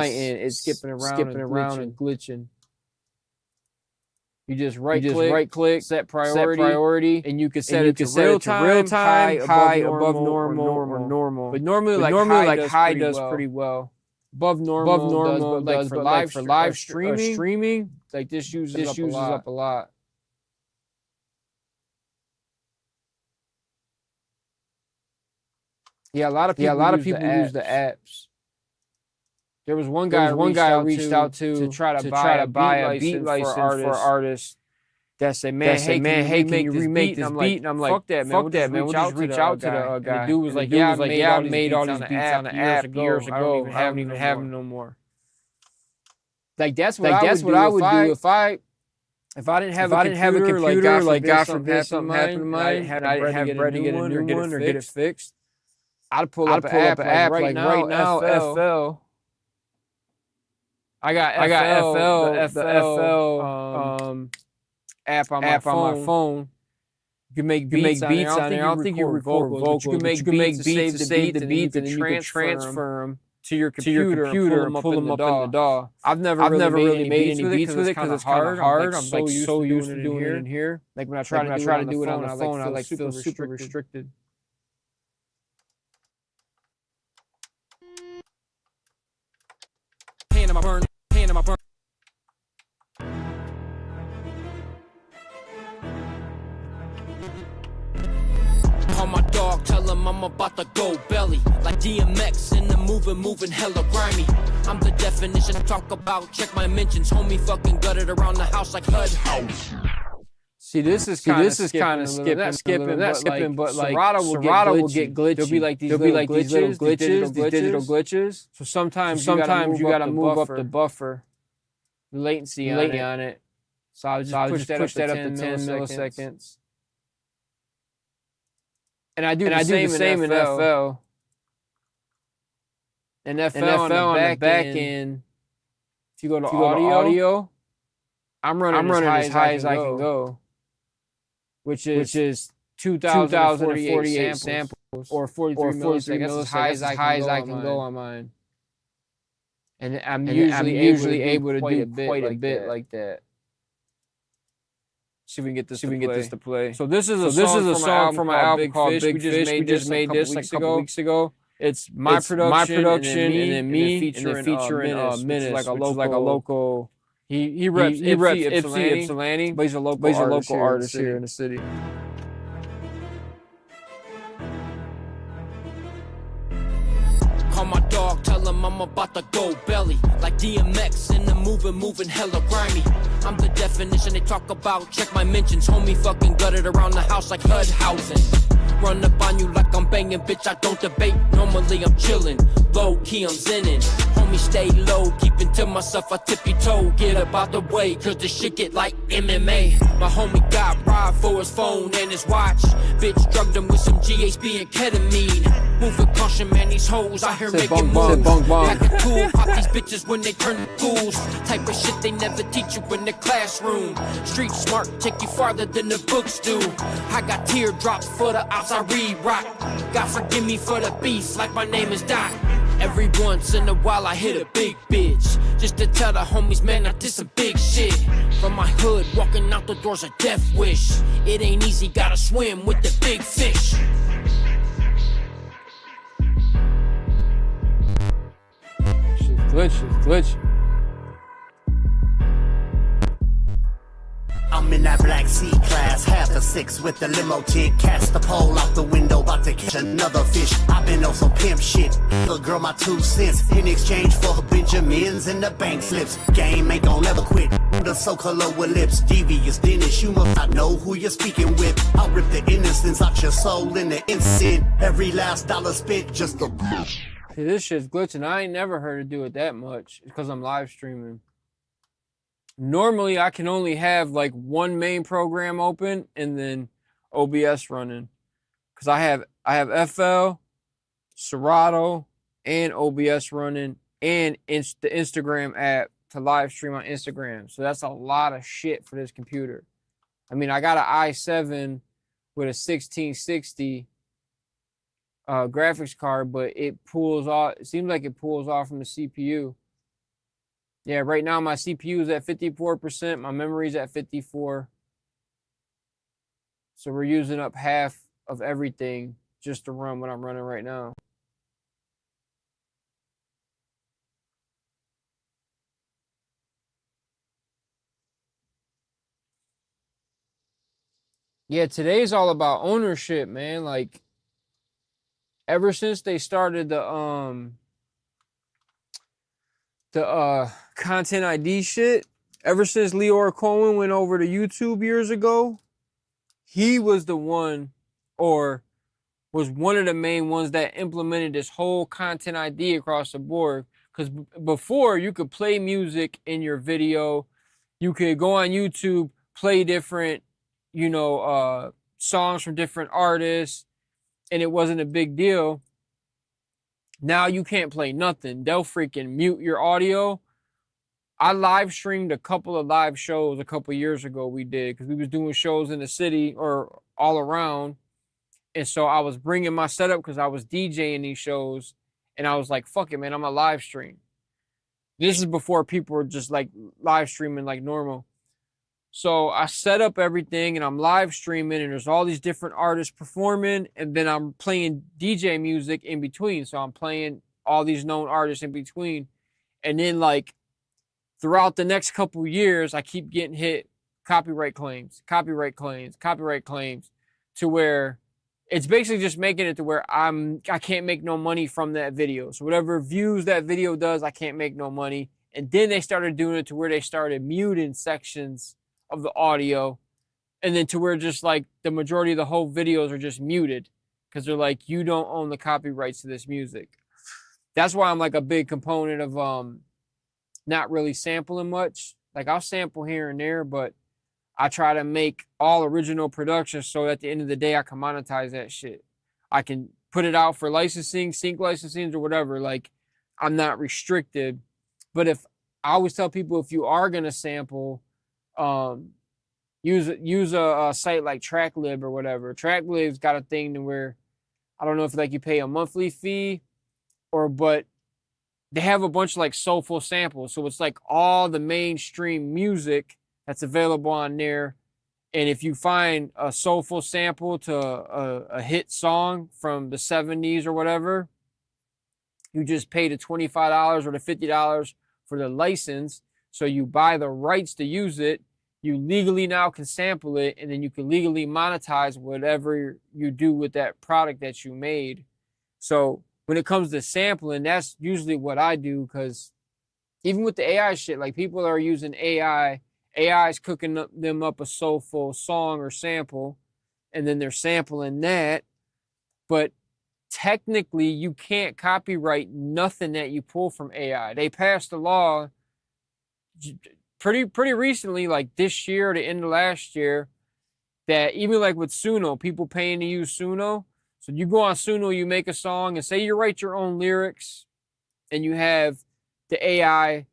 S1: end, it's skipping around and glitching. You just right click, set priority, and you can set it to real time, high, above normal, or normal. But normally high does pretty well. Above normal does, but for live streaming, like this uses up a lot. Yeah, a lot of people use the apps. There was one guy I reached out to try to buy a beat license for artists. That said, man, hey, can you remake this beat? And I'm like, fuck that, man. We'll just reach out to the guy. And the dude was like, yeah, I made all these beats on the app years ago. I don't even have them no more. Like that's what I would do if I didn't have a computer, like God forbid something happened to mine, and I didn't have bread to get a new one or get it fixed. I'd pull up an app like right now, FL. I got the FL app on my phone. You can make beats on there. I don't think you record vocals. You can make beats to save the beats, and then you can transfer them to your computer and pull them up in the DAW. I've never really made any beats with it because it's kind of hard. I'm like so used to doing it in here. Like when I try to do it on the phone, I feel super restricted.
S2: Hand in my burn. Call my dog, tell him I'm about to go belly. Like DMX in the moving hella grimy. I'm the definition I talk about, check my mentions. Homie fucking gutted around the house like HUD house.
S1: See, this is kind of skipping, but like Serato will get glitchy. There'll be like these digital glitches. So sometimes you gotta move up the buffer, the latency on it. So I'll just push that up to 10 milliseconds. And I do the same in FL. And FL on the back end, if you go to audio, I'm running as high as I can go. Which is 2,048 samples or 43 milliseconds, as high as I can go on mine. And I'm usually able to do quite a bit like that. See if we can get this to play. So this is a song from my album called Big Fish. We just made this like a couple weeks ago. It's my production and then me featuring Menace, like a local. He reps Ypsilanti, but he's a local artist here in the city.
S2: Call my dog, tell him I'm about to go belly. Like DMX in the moving hella grimy. I'm the definition they talk about, check my mentions. Homie fucking gutted around the house like HUD housing. Run up on you like I'm banging, bitch, I don't debate. Normally I'm chillin', low key I'm zennin'. Homie stay low, keeping to myself, I tippy toe. Get up out the way, cause this shit get like MMA. My homie got robbed for his phone and his watch. Bitch drugged him with some GHB and ketamine. Moving caution, man, these hoes out here making moves. Like a tool, pop these bitches when they turn to ghouls. Type of shit they never teach you in the classroom. Street smart, take you farther than the books do. I got teardrops for the ops I re-rock. God forgive me for the beast, like my name is Doc. Every once in a while I hit a big bitch, just to tell the homies, man, I did some big shit. From my hood, walking out the doors a death wish. It ain't easy, gotta swim with the big fish.
S1: Glitch.
S4: I'm in that black C-class, half a six with the limo chick. Cast the pole out the window, about to catch another fish. I've been on some pimp shit. The girl my 2 cents in exchange for her Benjamins and the bank slips. Game ain't gon' never quit. The so-color with lips, devious Dennis. You must not know who you're speaking with. I'll rip the innocence out your soul in the instant. Every last dollar spent just a blush.
S1: See, this shit's glitching. I ain't never heard it do it that much because I'm live streaming. Normally, I can only have like one main program open and then OBS running, because I have FL, Serato, and OBS running and the Instagram app to live stream on Instagram. So that's a lot of shit for this computer. I mean, I got an i7 with a 1660 graphics card, but it pulls off. It seems like it pulls off from the CPU. Yeah, right now my CPU is at 54%. My memory's at 54. So we're using up half of everything just to run what I'm running right now. Yeah, today's all about ownership, man. Like, ever since they started the content ID shit, ever since Leor Cohen went over to YouTube years ago, he was the one, or was one of the main ones that implemented this whole content ID across the board. Because before, you could play music in your video, you could go on YouTube, play different, songs from different artists, and it wasn't a big deal. Now you can't play nothing. They'll freaking mute your audio. I live streamed a couple of live shows a couple of years ago. We did, because we was doing shows in the city or all around. And so I was bringing my setup because I was DJing these shows, and I was like, fuck it, man, I'm a live stream. This is before people were just like live streaming like normal. So I set up everything and I'm live streaming, and there's all these different artists performing, and then I'm playing DJ music in between. So I'm playing all these known artists in between. And then like throughout the next couple of years, I keep getting hit copyright claims, to where it's basically just making it to where I can't make no money from that video. So whatever views that video does, I can't make no money. And then they started doing it to where they started muting sections of the audio, and then to where just like the majority of the whole videos are just muted because they're like, you don't own the copyrights to this music. That's why I'm like a big component of not really sampling much. Like I'll sample here and there, but I try to make all original productions so at the end of the day I can monetize that shit. I can put it out for licensing, sync licensing or whatever. Like I'm not restricted. But if I always tell people, if you are gonna sample, use a site like TrackLib or whatever. TrackLib's got a thing to where I don't know if like you pay a monthly fee but they have a bunch of like soulful samples. So it's like all the mainstream music that's available on there. And if you find a soulful sample to a hit song from the 70s or whatever, you just pay the $25 or the $50 for the license. So you buy the rights to use it. You legally now can sample it, and then you can legally monetize whatever you do with that product that you made. So when it comes to sampling, that's usually what I do, because even with the AI shit, like people are using AI. AI is cooking them up a soulful song or sample, and then they're sampling that. But technically, you can't copyright nothing that you pull from AI. They passed a law pretty recently, like this year or the end of last year, that even like with Suno, people paying to use Suno. So you go on Suno, you make a song, and say you write your own lyrics, and you have the AI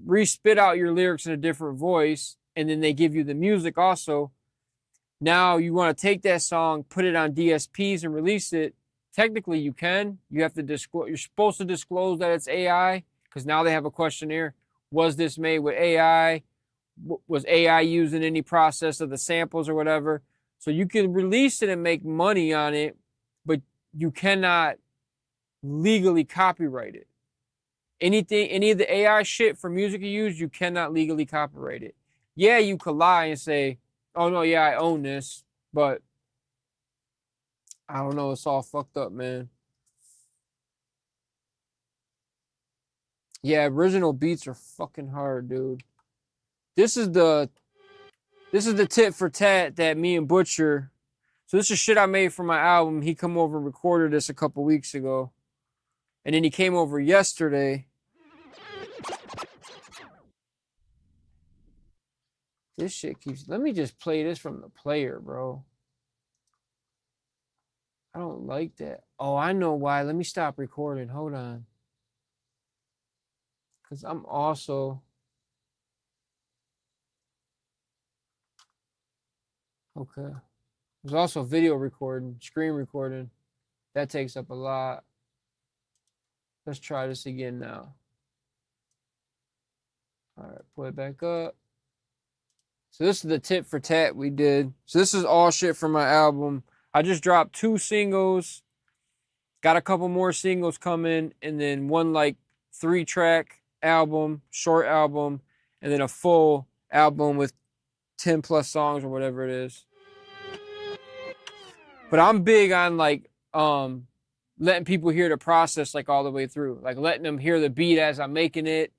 S1: re-spit out your lyrics in a different voice, and then they give you the music also. Now you want to take that song, put it on DSPs and release it. Technically you can. You have to disclose. You're supposed to disclose that it's AI, because now they have a questionnaire. Was this made with AI? Was AI used in any process of the samples or whatever? So you can release it and make money on it, but you cannot legally copyright it. Any of the AI shit for music you use, you cannot legally copyright it. Yeah, you could lie and say, oh no, yeah, I own this, but I don't know, it's all fucked up, man. Yeah, original beats are fucking hard, dude. This is the tit for tat that me and Butcher. So this is shit I made for my album. He come over and recorded this a couple weeks ago. And then he came over yesterday. This shit keeps... Let me just play this from the player, bro. I don't like that. Oh, I know why. Let me stop recording. Hold on. because I'm also okay. There's also video recording, screen recording. That takes up a lot. Let's try this again now. All right, pull it back up. So this is the tit for tat we did. So this is all shit from my album. I just dropped 2 singles. Got a couple more singles coming, and then one like 3-track album, short album, and then a full album with 10 plus songs or whatever it is. But I'm big on like letting people hear the process like all the way through. Like letting them hear the beat as I'm making it.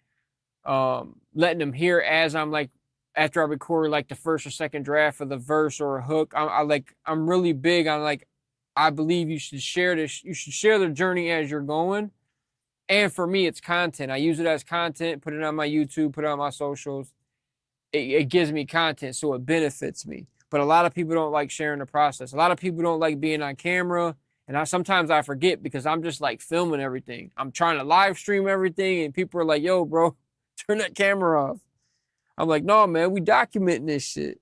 S1: Letting them hear as I'm like after I record like the first or second draft of the verse or a hook. I'm really big on like I believe you should share this. You should share the journey as you're going. And for me, it's content. I use it as content, put it on my YouTube, put it on my socials. It gives me content, so it benefits me. But a lot of people don't like sharing the process. A lot of people don't like being on camera. And sometimes I forget because I'm just like filming everything. I'm trying to live stream everything. And people are like, yo, bro, turn that camera off. I'm like, no, man, we documenting this shit.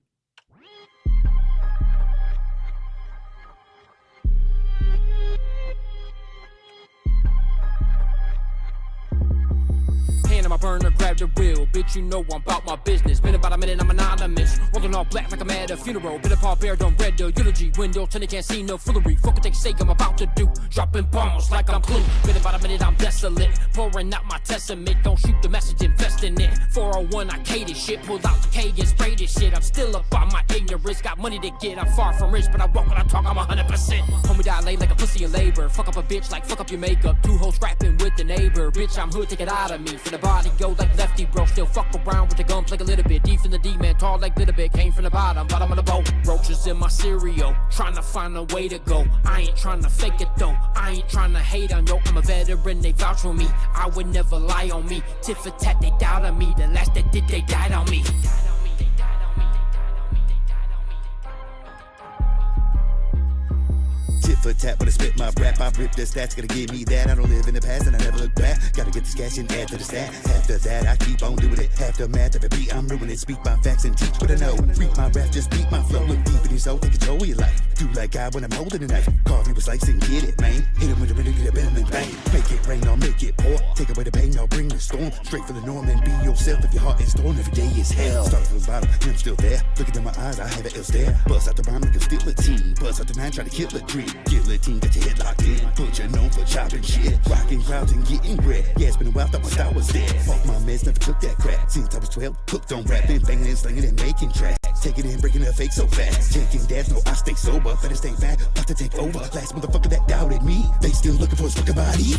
S2: Hand on my burner, grab the wheel. Bitch, you know I'm about my business. Been about a minute, I'm anonymous. Rolling all black like I'm at a funeral. Been a Paul Bear, don't read the eulogy. Window, turn, can't see no foolery. Fuck what they say I'm about to do. Dropping bombs like I'm Clue. Been about a minute, I'm desolate. Pouring out my testament. Don't shoot the message, invest in it. 401, I K this shit. Pulled out the K and sprayed this shit. I'm still up on my ignorance. Got money to get, I'm far from rich. But I walk when I talk, I'm 100%. Homie dilate like a pussy in labor. Fuck up a bitch like fuck up your makeup. 2 hoes scrapping with the neighbor. Bitch, I'm hood, take it out of me. For the body go like lefty, bro. Still fuck around with the gun, play a little bit. Deep in the D, man, tall like little bit. Came from the bottom of the boat. Roaches in my cereal, trying to find a way to go. I ain't trying to fake it though. I ain't trying to hate on yo. I'm a veteran, they vouch for me. I would never lie on me. Tit for tat, they doubt on me. The last they did, they died on me.
S5: Tit for tat, when I spit my rap, I rip the stats, gotta give me that. I don't live in the past and I never look back. Gotta get this cash and add to the stat. After that, I keep on doing it. After math, every beat, I'm ruining it. Speak my facts and teach what I know. Read my rap, just beat my flow. Look deep in your soul, take control of your life. Do like God when I'm holding a knife. Coffee with slice and get it, man. Hit him with a really good bam and bang. Make it rain, I'll make it pour. Take away the pain, I'll bring the storm. Straight for the norm and be yourself. If your heart is storm, every day is hell. Start from the bottom, and I'm still there. Look into my eyes, I have an ill stare. Bust out the rhyme like a steal a team. Bust out the 9, try to kill a dream. Guillotine, got your head locked in. Put your known for chopping shit. Rocking crowds and getting bread. Yeah, it's been a while, thought my style was dead. Fuck my meds, never took that crap. Since I was 12, hooked on rapping, banging and slinging and making tracks. Taking it and breaking the fake so fast. Taking dads, no, I stay sober. Better stay back, about to take over. Last motherfucker that doubted me, they still looking for his fucking body.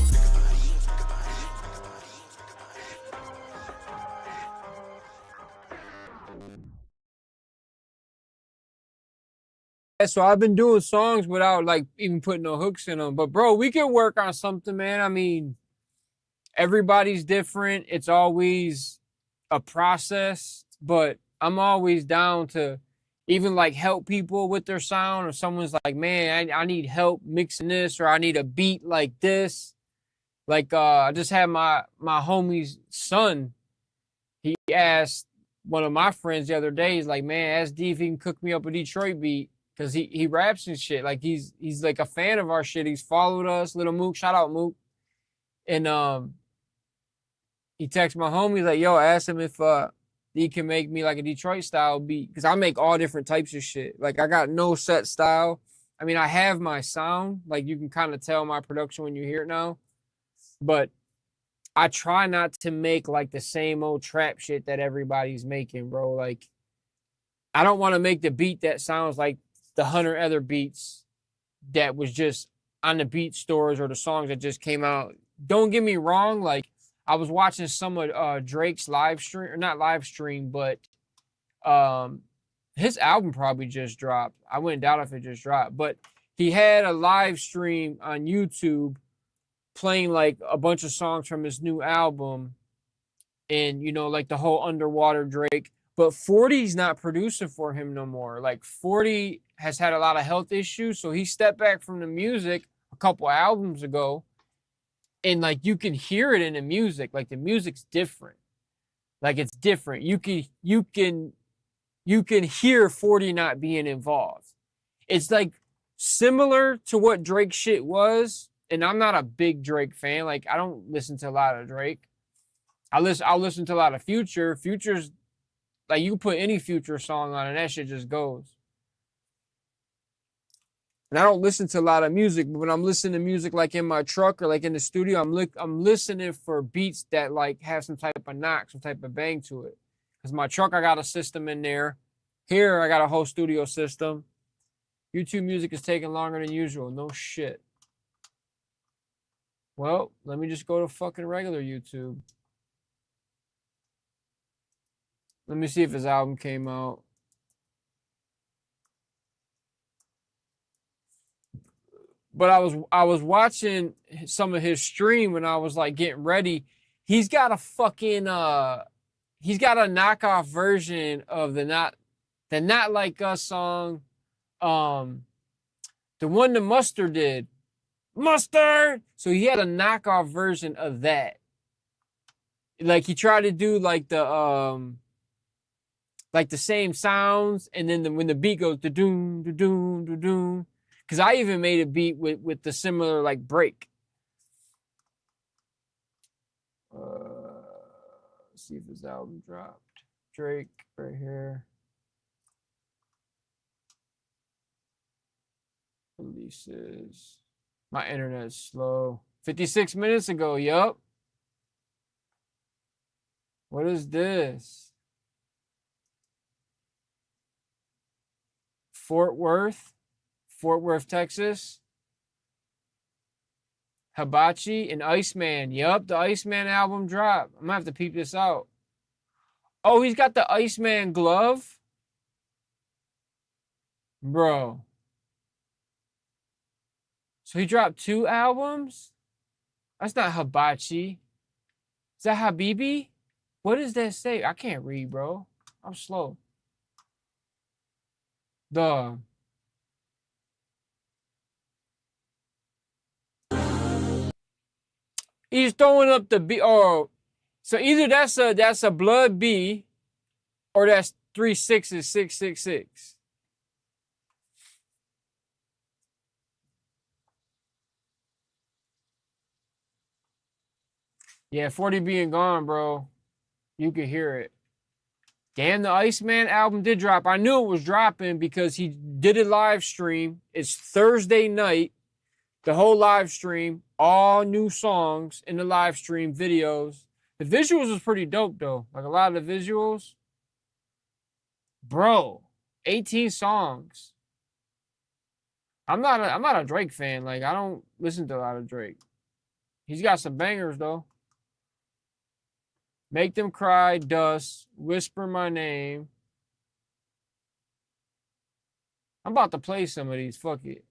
S1: So I've been doing songs without like even putting no hooks in them. But bro, we can work on something, man. I mean, everybody's different. It's always a process, but I'm always down to even like help people with their sound. Or someone's like, man, I need help mixing this, or I need a beat like this. Like I just had my homie's son. He asked one of my friends the other day, he's like, man, ask D if he can cook me up a Detroit beat. Cause he raps and shit. Like he's like a fan of our shit. He's followed us, little Mook. Shout out Mook. And he texted my homie, he's like, yo, ask him if he can make me like a Detroit style beat. Cause I make all different types of shit. Like I got no set style. I mean, I have my sound. Like you can kind of tell my production when you hear it now. But I try not to make like the same old trap shit that everybody's making, bro. Like I don't want to make the beat that sounds like the 100 other beats that was just on the beat stores or the songs that just came out. Don't get me wrong. Like I was watching some of Drake's live stream, or not live stream, but his album probably just dropped. I wouldn't doubt if it just dropped, but he had a live stream on YouTube playing like a bunch of songs from his new album and, you know, like the whole Underwater Drake. But 40's not producing for him no more. Like 40 has had a lot of health issues, so he stepped back from the music a couple albums ago. And like you can hear it in the music. Like the music's different. Like it's different. You can hear 40 not being involved. It's like similar to what Drake shit was. And I'm not a big Drake fan. Like I don't listen to a lot of Drake. I'll listen to a lot of Future. Future's like you can put any Future song on and that shit just goes. And I don't listen to a lot of music, but when I'm listening to music like in my truck or like in the studio, I'm listening for beats that like have some type of knock, some type of bang to it. Because my truck, I got a system in there. Here, I got a whole studio system. YouTube music is taking longer than usual. No shit. Well, let me just go to fucking regular YouTube. Let me see if his album came out. But I was watching some of his stream when I was like getting ready. He's got a fucking he's got a knockoff version of the Not Like Us song. The one the Mustard did. Mustard! So he had a knockoff version of that. Like he tried to do like the same sounds, and then when the beat goes da-doom, da-doom, da-doom. Because I even made a beat with the similar like break. Let's see if his album dropped. Drake right here. Releases. My internet's slow. 56 minutes ago, yup. What is this? Fort Worth, Texas. Hibachi and Iceman. Yup, the Iceman album dropped. I'm gonna have to peep this out. Oh, he's got the Iceman glove? Bro. So he dropped 2 albums? That's not Hibachi. Is that Habibi? What does that say? I can't read, bro. I'm slow. Duh. He's throwing up the B. Oh, so either that's a blood B, or that's 3 6s 666. Yeah, 40 being gone, bro. You can hear it. Damn, the Iceman album did drop. I knew it was dropping because he did a live stream. It's Thursday night. The whole live stream, all new songs in the live stream, videos. The visuals was pretty dope though. Like a lot of the visuals. Bro, 18 songs. I'm not a Drake fan. Like I don't listen to a lot of Drake. He's got some bangers though. Make Them Cry, Dust, Whisper My Name. I'm about to play some of these. Fuck it.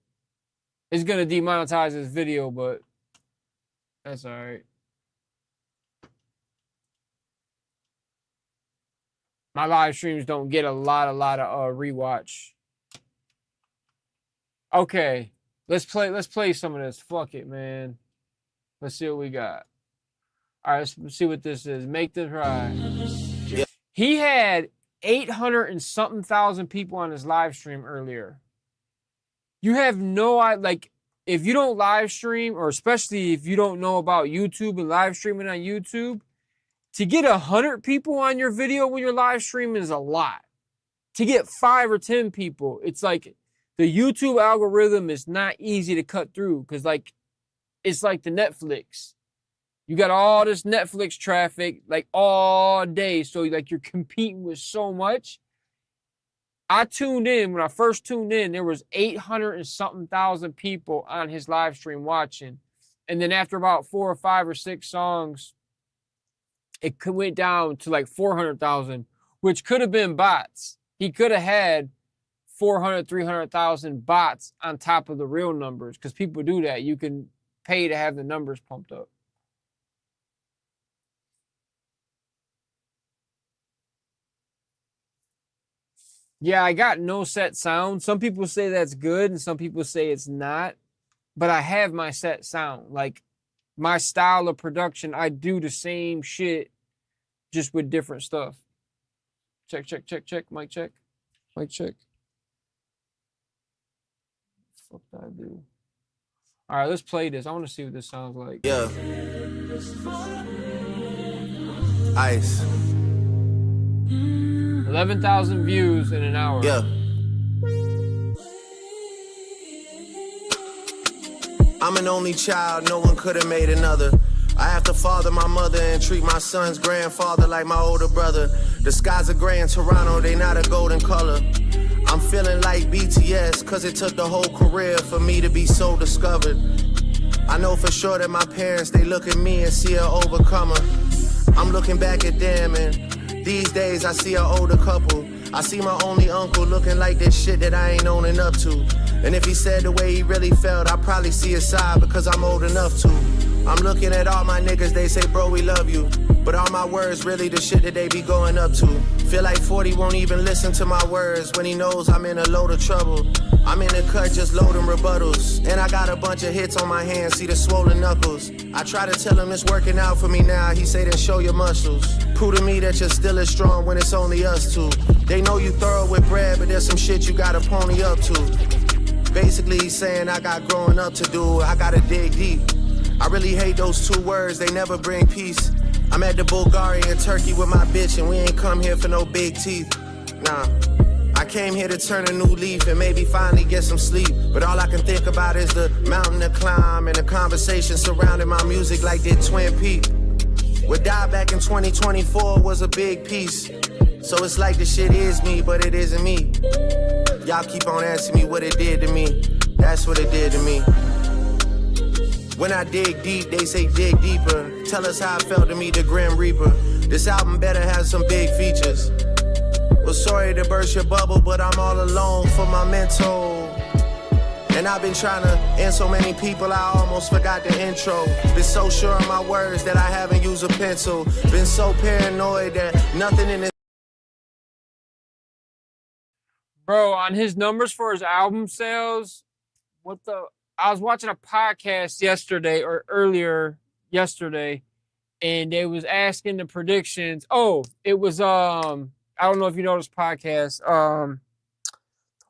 S1: It's gonna demonetize this video, but that's all right. My live streams don't get a lot of rewatch. Okay, let's play some of this. Fuck it, man. Let's see what we got. All right, let's see what this is. Make Them Cry. Yeah. He had 800 and something thousand people on his live stream earlier. You have no idea, like, if you don't live stream, or especially if you don't know about YouTube and live streaming on YouTube, to get 100 people on your video when you're live streaming is a lot. To get 5 or 10 people, it's like the YouTube algorithm is not easy to cut through because, like, it's like the Netflix. You got all this Netflix traffic, like, all day. So, like, you're competing with so much. I tuned in, when I first tuned in, there was 800 and something thousand people on his live stream watching. And then after about 4 or 5 or 6 songs, it went down to like 400,000, which could have been bots. He could have had 400, 300,000 bots on top of the real numbers because people do that. You can pay to have the numbers pumped up. Yeah, I got no set sound. Some people say that's good and some people say it's not. But I have my set sound. Like, my style of production, I do the same shit, just with different stuff. Check, check, check, check, mic check. Mic check. What the fuck did I do? All right, let's play this. I want to see what this sounds like.
S6: Yeah. Ice.
S1: 11,000 views in an hour.
S6: Yeah. I'm an only child, no one could have made another. I have to father my mother and treat my son's grandfather like my older brother. The skies are gray in Toronto, they not a golden color. I'm feeling like BTS, cause it took the whole career for me to be so discovered. I know for sure that my parents, they look at me and see an overcomer. I'm looking back at them and these days I see an older couple. I see my only uncle looking like this shit that I ain't owning up to. And if he said the way he really felt, I probably see his side because I'm old enough to. I'm looking at all my niggas, they say, bro, we love you. But all my words really the shit that they be going up to. Feel like 40 won't even listen to my words when he knows I'm in a load of trouble. I'm in the cut just loading rebuttals. And I got a bunch of hits on my hands, see the swollen knuckles. I try to tell him it's working out for me now. He say then show your muscles. Prove to me that you're still as strong when it's only us two. They know you thorough with bread, but there's some shit you gotta pony up to. Basically he's saying I got growing up to do, I gotta dig deep. I really hate those two words, they never bring peace. I'm at the Bulgarian and Turkey with my bitch and we ain't come here for no big teeth. Nah, I came here to turn a new leaf and maybe finally get some sleep. But all I can think about is the mountain to climb and the conversation surrounding my music like did Twin Peaks. What died back in 2024 was a big piece. So it's like the shit is me, but it isn't me. Y'all keep on asking me what it did to me. That's what it did to me. When I dig deep, they say dig deeper. Tell us how it felt to meet the Grim Reaper. This album better have some big features. Well, sorry to burst your bubble, but I'm all alone for my mental. And I've been trying to end so many people, I almost forgot the intro. Been so sure of my words that I haven't used a pencil. Been so paranoid that nothing in this.
S1: Bro, on his numbers for his album sales, I was watching a podcast yesterday or earlier yesterday, and they was asking the predictions. Oh, it was I don't know if you know this podcast.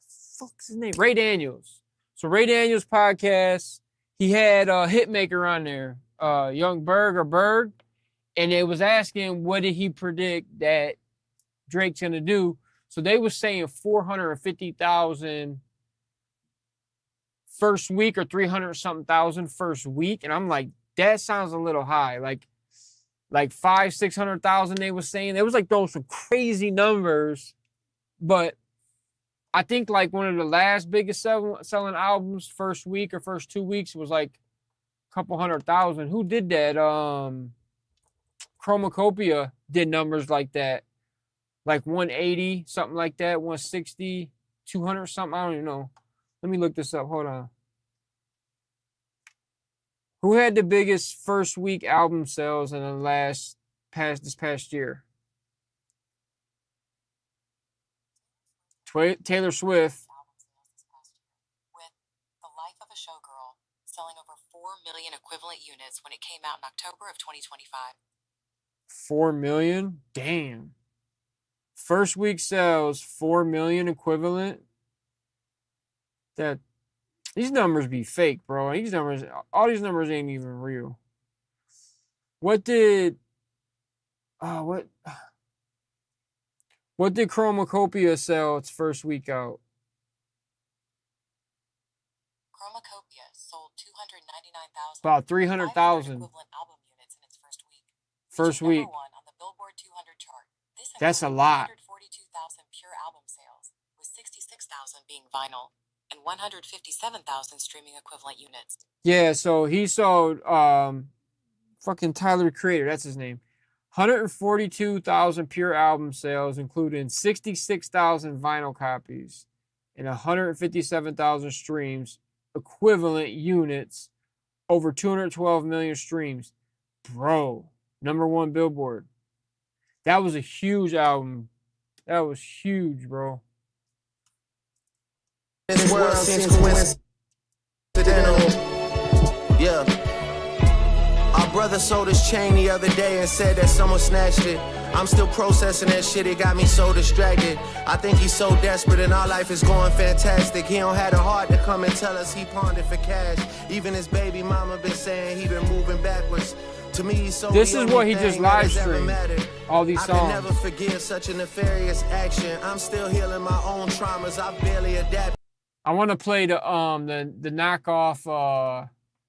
S1: Fuck's his name? Ray Daniels. So Ray Daniels podcast, he had a Hitmaker on there, Young Berg or Berg, and they was asking what did he predict that Drake's gonna do. So they was saying 450,000 first week or 300-something thousand first week. And I'm like, that sounds a little high. Like 500,000-600,000 they was saying. It was like those some crazy numbers. But I think like one of the last biggest selling albums first week or first 2 weeks was like a couple 100,000. Who did that? Chromacopia did numbers like that. Like 180, something like that, 160, 200 something. I don't even know. Let me look this up. Hold on. Who had the biggest first week album sales in the this past year? Taylor Swift.
S7: With The Life of a Showgirl selling over 4 million equivalent units when it came out in October of 2025.
S1: 4 million? Damn. First week sales, 4 million equivalent. That these numbers be fake, bro. All these numbers ain't even real. What did Chromacopia sell its first week out?
S7: Chromacopia sold 299,000.
S1: About 300,000.
S7: Equivalent album units in its first week.
S1: First week.
S7: Number 1 on the Billboard 200 chart. This
S1: That's a lot.
S7: 142,000 pure album sales, with 66,000 being vinyl and 157,000 streaming equivalent units.
S1: Yeah, so he sold fucking Tyler the Creator, that's his name. 142,000 pure album sales, including 66,000 vinyl copies and 157,000 streams, equivalent units, over 212 million streams. Bro, #1 Billboard. That was a huge album. That was huge, bro.
S6: This world seems coincidental. Yeah. brother sold his chain the other day and said that someone snatched it. I'm still processing that shit, it got me so distracted. I think he's so desperate and our life is going fantastic. He don't have the heart to come and tell us he pawned it for cash. Even his baby mama been saying he been moving backwards. To me, he's so
S1: this is what he just live streamed. All these songs.
S6: I can never forgive such a nefarious action. I'm still healing my own traumas. I barely adapt.
S1: I want to play the knockoff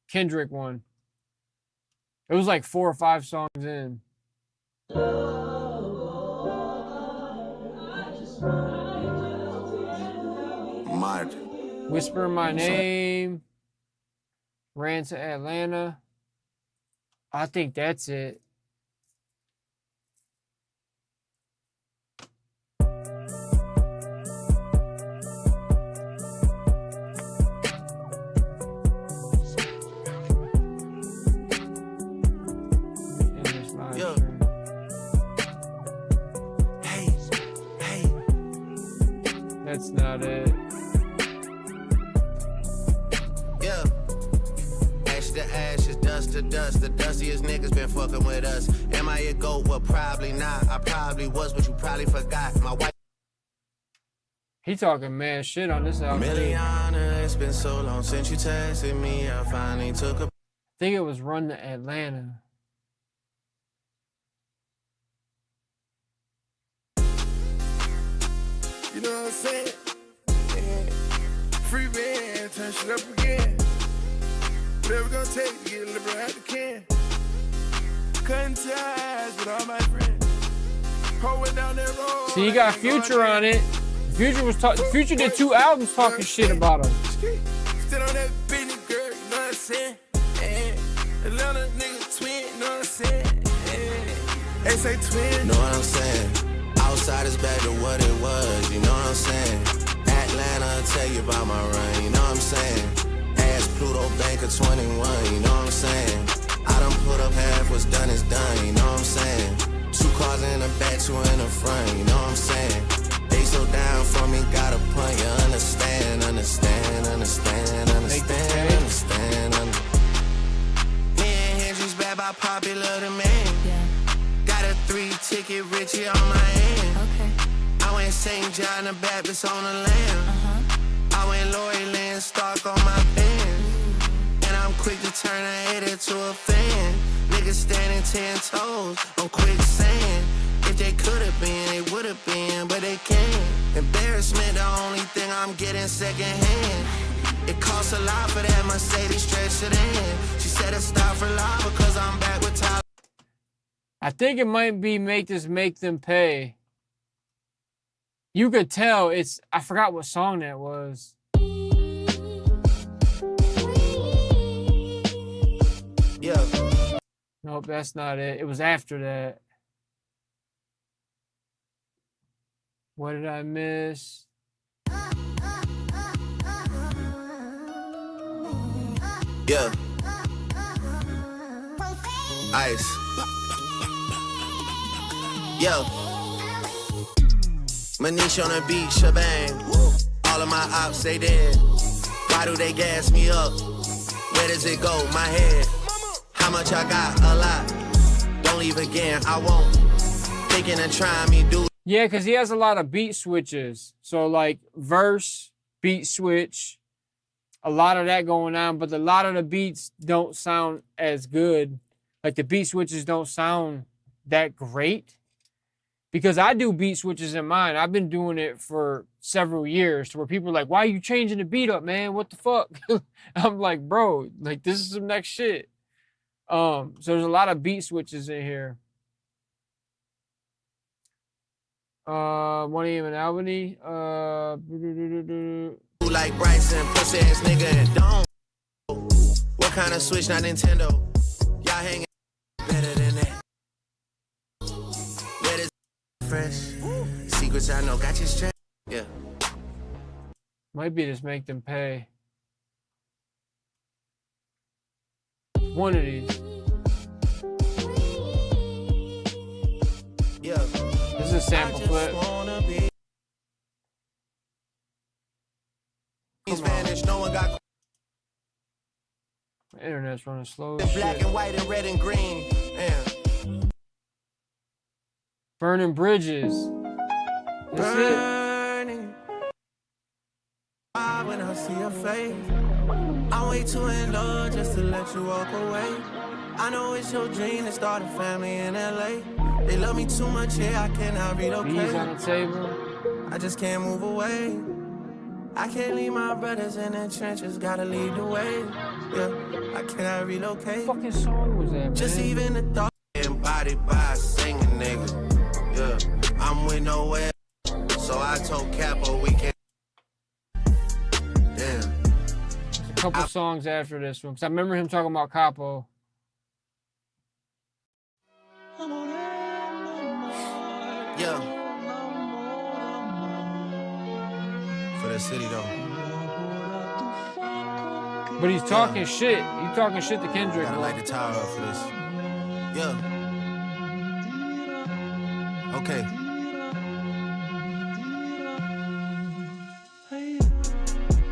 S1: Kendrick one. It was like 4 or 5 songs in. Whisper My Name. Ran to Atlanta. I think that's it.
S6: Yeah. Hey, hey.
S1: That's not it.
S6: Yeah. Ash to ashes, dust to dust. The dustiest niggas been fucking with us. Am I a goat? Well, probably not. I probably was, but you probably forgot. My wife.
S1: He talking mad shit on this album.
S6: Milliana, it's been so long since you texted me. I finally took a.
S1: I think it was Run to Atlanta.
S8: You know what I'm saying? Yeah. Free band, turn shit up again. Whatever gonna take to get liberal out the can. Cutting ties with all my friends. Holding down that road.
S1: See, you got Future on it. Future did 2 albums talking shit about him.
S8: Still on that business, girl, you know what I'm saying? Atlanta nigga twin, you know what I'm saying? They say twin.
S6: Know what I'm saying? Outside is back to what it was, you know what I'm saying? Atlanta, I'll tell you about my run, you know what I'm saying? Ask Pluto Bank of 21, you know what I'm saying? I done put up half, what's done is done, you know what I'm saying? 2 cars in the back, 2 in the front, you know what I'm saying? They so down for me, got a point, you understand, understand, understand, understand, understand, understand. Me and Hendrix bad by popular demand. Got a 3-ticket Richie on my hand. Okay. I went St. John the Baptist on the land. I went Lori Lynn Stark on my pen. And I'm quick to turn a hater to a fan. Niggas standing 10 toes on quicksand. If they could've been, they would've been, but they can't. Embarrassment, the only thing I'm getting secondhand. It costs a lot for that Mercedes stretch sedan. She said it's stop for life because I'm back with Tyler.
S1: I think it might be Make Them Pay. You could tell it's, I forgot what song that was.
S6: Yeah.
S1: Nope, that's not it. It was after that. What did I miss?
S6: Yeah. Ice. Yo. Manish on the beach, shebang. All of my ops, they dead. Why do they gas me up? Where does it go? My head. How much I got? A lot. Don't leave again, I won't. Thinking and trying me, dude.
S1: Yeah, because he has a lot of beat switches. So, like, verse, beat switch, a lot of that going on. But a lot of the beats don't sound as good. Like, the beat switches don't sound that great. Because I do beat switches in mine. I've been doing it for several years to where people are like, why are you changing the beat up, man? What the fuck? I'm like, bro, like, this is some next shit. So there's a lot of beat switches in here. 1 AM in Albany.
S6: Like Bryson, pussy ass nigga and don't. What kind of switch, not Nintendo? Y'all hanging better than that. Where this fresh? Secrets I know, got you straight. Yeah.
S1: Might be just Make Them Pay. One of these.
S6: Yeah.
S1: This is a sample clip.
S6: Spanish, no one got.
S1: Internet that's running slow.
S6: Black and white and red and green. Yeah.
S1: Burning bridges. That's it.
S6: Burning. When I see your face, I'm way too in love just to let you walk away. I know it's your dream to start a family in LA. They love me too much, yeah, I cannot relocate.
S1: Bees on the table.
S6: I just can't move away. I can't leave my brothers in the trenches, gotta lead the way. Yeah, I cannot relocate.
S1: What fucking song was that, man?
S6: Just even the thought embodied by a singing nigga. Yeah, I'm with nowhere, so I told Capo we can't. Damn.
S1: A couple songs after this one, because I remember him talking about Capo.
S6: Yeah. For the city though.
S1: But he's talking shit. He's talking shit to Kendrick.
S6: Gotta light the tower up for this. Yeah. Okay.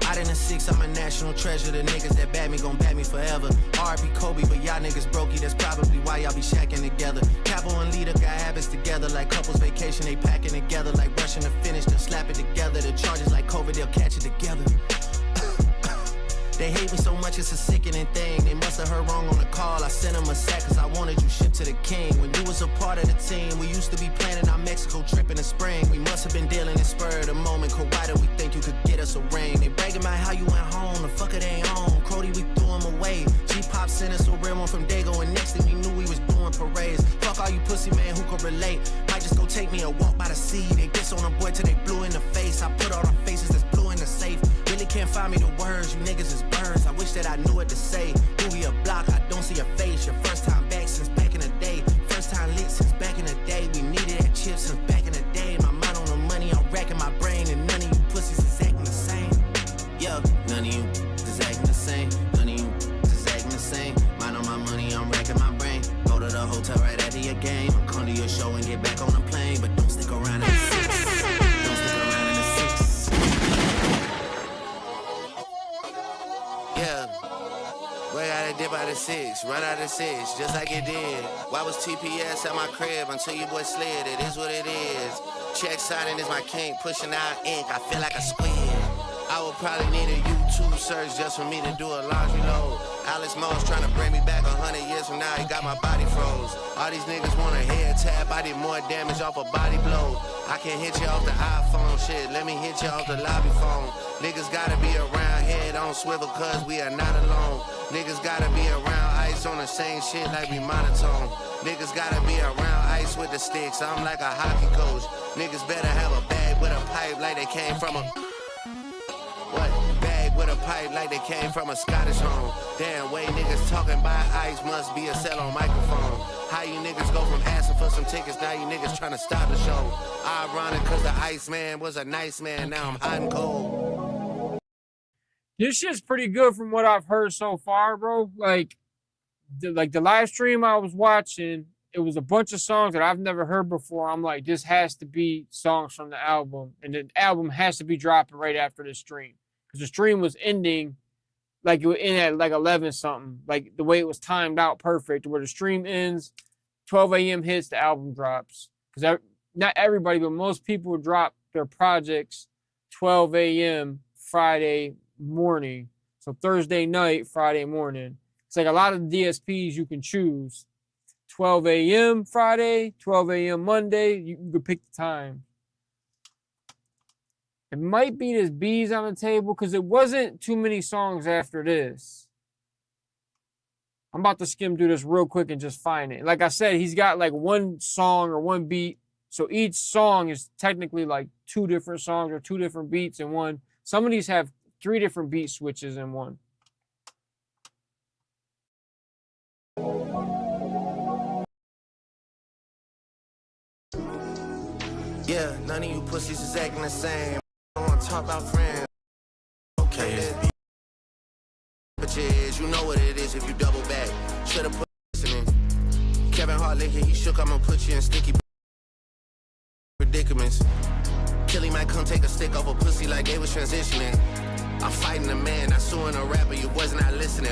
S6: Out in the six, I'm a national treasure. The niggas that bat me gon' bat me forever. R.I.P. Kobe, but y'all niggas brokey. That's probably why y'all be shacking together. Capo and Leader got habits together. Like couples vacation, they packing together. Like rushing to finish, they'll slap it together. The charges like COVID, they'll catch it together. They hate me so much, it's a sickening thing. They must have heard wrong on the call. I sent them a sack cause I wanted you shipped to the king. When you was a part of the team, we used to be planning our Mexico trip in the spring. We must have been dealing in spur of the moment. Cause why do we think you could get us a ring? They bragging about how you went home, the fucker they ain't home. Crody, we threw him away. G-Pop sent us a real one from Dago, and next thing we knew we was doing parades. Fuck all you pussy man who could relate. Might just go take me a walk by the sea. They diss on a boy till they blue in the face. I put all them faces that's blue in the safe. Really can't find me the words, you niggas is birds. I wish that I knew what to say. Movie a block, I don't see your face. Your first time back since back in the day. First time lit since back in the day. We needed that chip since back in the day. My mind on the money, I'm racking my brain. And none of you pussies is acting the same. Yeah, none of you is acting the same. None of you is acting the same. Mind on my money, I'm racking my brain. Go to the hotel right after your game. Come to your show and get back on the plane. But don't stick around at the 6. Don't stick around at the 6. Yeah. Way out of dip out of 6, run out of 6, just like it did. Why was TPS at my crib until you boy slid? It is what it is. Check signing is my king, pushing out ink. I feel like a squid. I would probably need a YouTube search just for me to do a laundry load. Alex Moss trying to bring me back 100 years from now. He got my body froze. All these niggas want a head tap. I did more damage off a body blow. I can hit you off the iPhone shit. Let me hit you off the lobby phone. Niggas gotta be around, head on swivel, cause we are not alone. Niggas gotta be around ice on the same shit like we monotone. Niggas gotta be around ice with the sticks. I'm like a hockey coach. Niggas better have a bag with a pipe like they came from a... What? Bag with a pipe like they came from a Scottish home. Damn way niggas talking about ice must be a cell on microphone. How you niggas go from asking for some tickets, now you niggas trying to stop the show. Ironic cause the ice man was a nice man, now I'm hot and cold.
S1: This shit's pretty good from what I've heard so far, bro. Like the live stream I was watching, it was a bunch of songs that I've never heard before. I'm like, this has to be songs from the album. And the album has to be dropping right after the stream. Because the stream was ending, like it was in at like 11 something. Like the way it was timed out perfect. Where the stream ends, 12 a.m. hits, the album drops. Because not everybody, but most people drop their projects 12 a.m. Friday morning. So Thursday night, Friday morning. It's like a lot of the DSPs you can choose. 12 a.m. Friday, 12 a.m. Monday. You can pick the time. It might be this Bees on the Table because it wasn't too many songs after this. I'm about to skim through this real quick and just find it. Like I said, he's got like one song or one beat. So each song is technically like 2 different songs or 2 different beats in one. Some of these have 3 different beat switches in one.
S6: Yeah, none of you pussies is acting the same. I don't wanna talk about friends. Okay, bitches, you know what it is if you double back. Should've put listening. Kevin Hart licking, he shook, I'ma put you in sticky predicaments. Killy might come take a stick off a pussy like they was transitioning. I'm fighting a man, not suing a rapper, you boys not listening.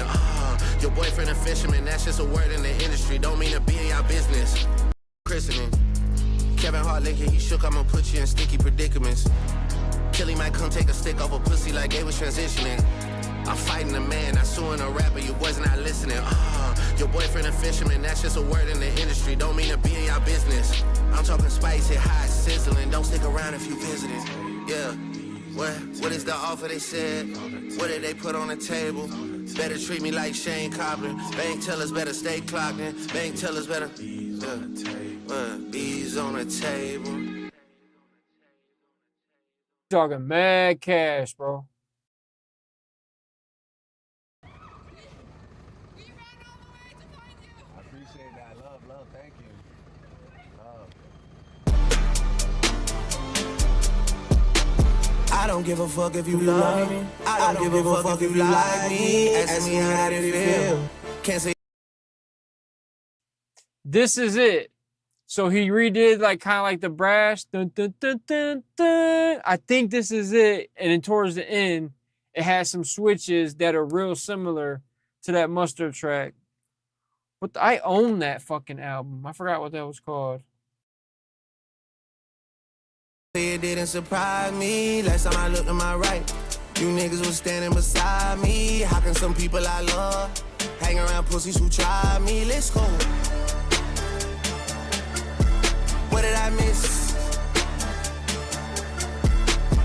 S6: Your boyfriend a fisherman, that's just a word in the industry. Don't mean to be in your business. Christening. Kevin Hart linking, he shook, I'ma put you in sticky predicaments. Killy might come take a stick off a pussy like they was transitioning. I'm fighting a man, not suing a rapper, you boys not listening. Your boyfriend a fisherman, that's just a word in the industry. Don't mean to be in your business. I'm talking spicy, hot, sizzling. Don't stick around if you visiting. Yeah. What is the offer they said? What did they put on the table? Better treat me like Shane Cobbler. Bank tellers better stay clocked in. Bank tellers better ease on the table.
S1: Talking mad cash, bro.
S9: I appreciate that. Love, thank you.
S6: I don't give a fuck if you love me. I don't give a fuck if you like me. Ask me how did it feel. Can't say.
S1: This is it. So he redid like kind of like the brass. Dun, dun, dun, dun, dun. I think this is it. And then towards the end, it has some switches that are real similar to that Mustard track. But I own that fucking album. I forgot what that was called.
S6: It didn't surprise me. Last time I looked to my right, you niggas was standing beside me. How can some people I love hang around pussies who try me? Let's go. What did I miss?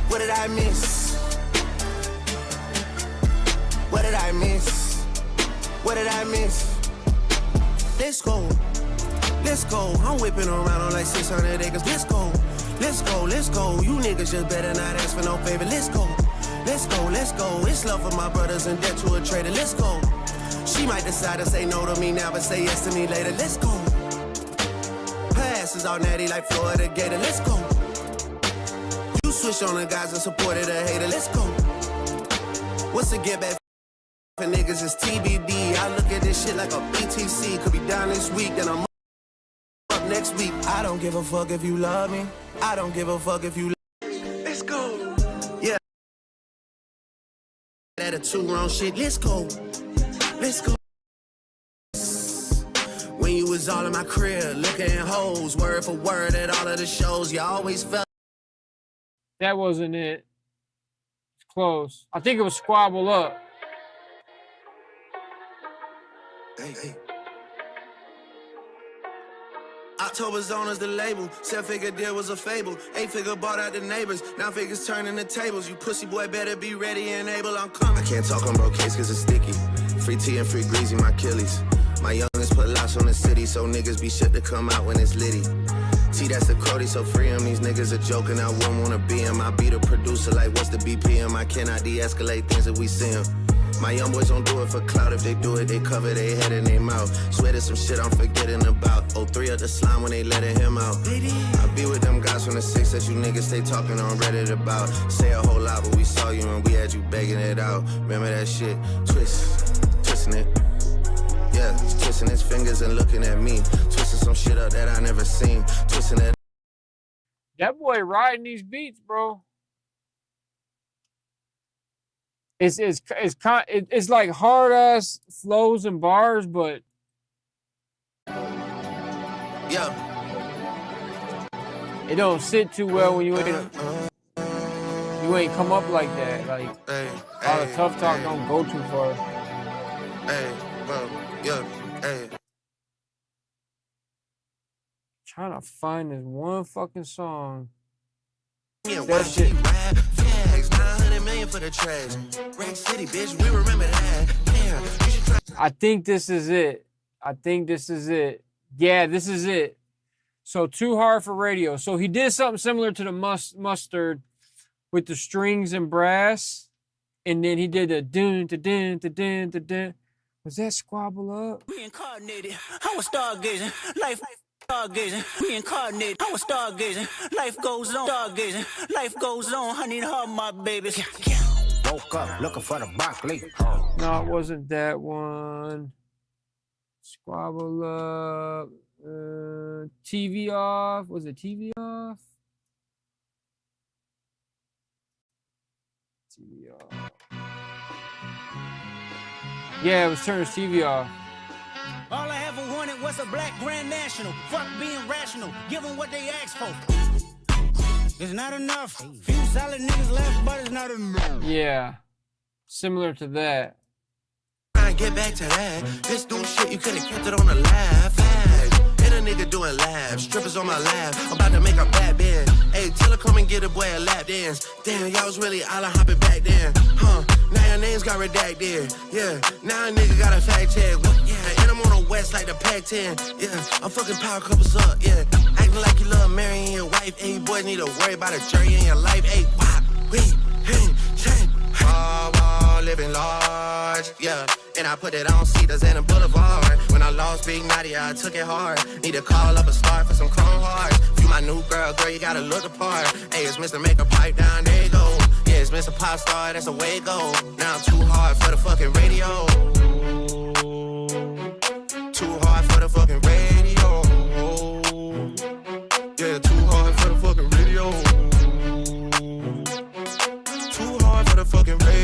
S6: What did I miss? What did I miss? What did I miss? Let's go. Let's go. I'm whipping around on like 600 acres. Let's go. Let's go, let's go. You niggas just better not ask for no favor. Let's go, let's go, let's go. It's love for my brothers in debt to a trader. Let's go. She might decide to say no to me now, but say yes to me later. Let's go. Her ass is all natty like Florida Gator. Let's go. You switch on the guys and supported a hater. Let's go. What's the get back for niggas is TBD. I look at this shit like a BTC. Could be down this week, then I'm up next week. I don't give a fuck if you love me. I don't give a fuck if you. Let's go. Yeah. Attitude wrong shit. Let's go. Let's go. When you was all in my crib, looking at hoes, word for word at all of the shows, you always felt.
S1: That wasn't it. It's close. I think it was Squabble Up.
S6: Hey. October's on as the label. 7-figure deal was a fable. 8-figure bought out the neighbors. Now figures turning the tables. You pussy boy better be ready and able. I'm coming. I can't talk on broke case cause it's sticky. Free tea and free greasy, my Achilles. My youngest put lots on the city, so niggas be shit to come out when it's litty. T, that's the Cody, so free him. These niggas are joking, I wouldn't wanna be him. I be the producer, like what's the BPM? I cannot de-escalate things that we see him. My young boys don't do it for clout. If they do it, they cover their head and their mouth. Swear there's some shit I'm forgetting about. 03 of the slime when they letting him out. I be with them guys from the 6 that you niggas stay talking on Reddit about. Say a whole lot, but we saw you and we had you begging it out. Remember that shit? Twisting it. Yeah, twisting his fingers and looking at me. Twisting some shit up that I never seen. Twisting it.
S1: That boy riding these beats, bro. It's like hard ass flows and bars, but
S6: Yeah.
S1: it don't sit too well when you ain't come up like that. Like all the tough talk don't go too far.
S6: Hey, bro, yeah, hey.
S1: Trying to find this one fucking song.
S6: Yeah,
S1: That shit.
S6: Flags, 900 million for the trash. Rack City, bitch, we remember that. Damn, you should try.
S1: I think this is it. Yeah, this is it. So Too Hard for Radio. So he did something similar to the Mustard with the strings and brass. And then he did a dun to dun to dun to dun. Was that Squabble Up?
S10: Reincarnated, I was stargazing, life stargazing, reincarnated, I was stargazing, life goes on, stargazing, life goes on, I need all my babies.
S9: Woke up looking for the broccoli.
S1: No, it wasn't that one. Squabble Up. TV Off. Was it TV Off? TV Off. Yeah, it was turn his TV off.
S10: All I ever wanted was a black Grand National. Fuck being rational, give them what they asked for. It's not enough. Few solid niggas left, but it's not enough.
S1: Yeah, similar to that.
S6: Get back to that. This dude shit, you could've kept it on the laugh. And a nigga doing labs, strippers on my lap. I'm about to make a bad bend. Hey, tell her come and get a boy a lap dance. Damn, y'all was really all hopping back then. Now your names got redacted. Yeah, now a nigga got a fact check. What? Yeah, and I'm on the west like the Pac-10. Yeah, I'm fucking power couples up. Yeah, acting like you love marrying your wife. Hey, you boys need to worry about a jury in your life. Hey, why? Living large, yeah. And I put it on Cedars and a Boulevard. When I lost Big Naughty, I took it hard. Need to call up a star for some chrome hearts. You my new girl, you gotta look the part. Hey, it's Mr. Make a Pipe Down, there you go. Yeah, it's Mr. Pop Star, that's the way it go. Now I'm too hard for the fucking radio. Too hard for the fucking radio. Yeah, too hard for the fucking radio. Too hard for the fucking radio.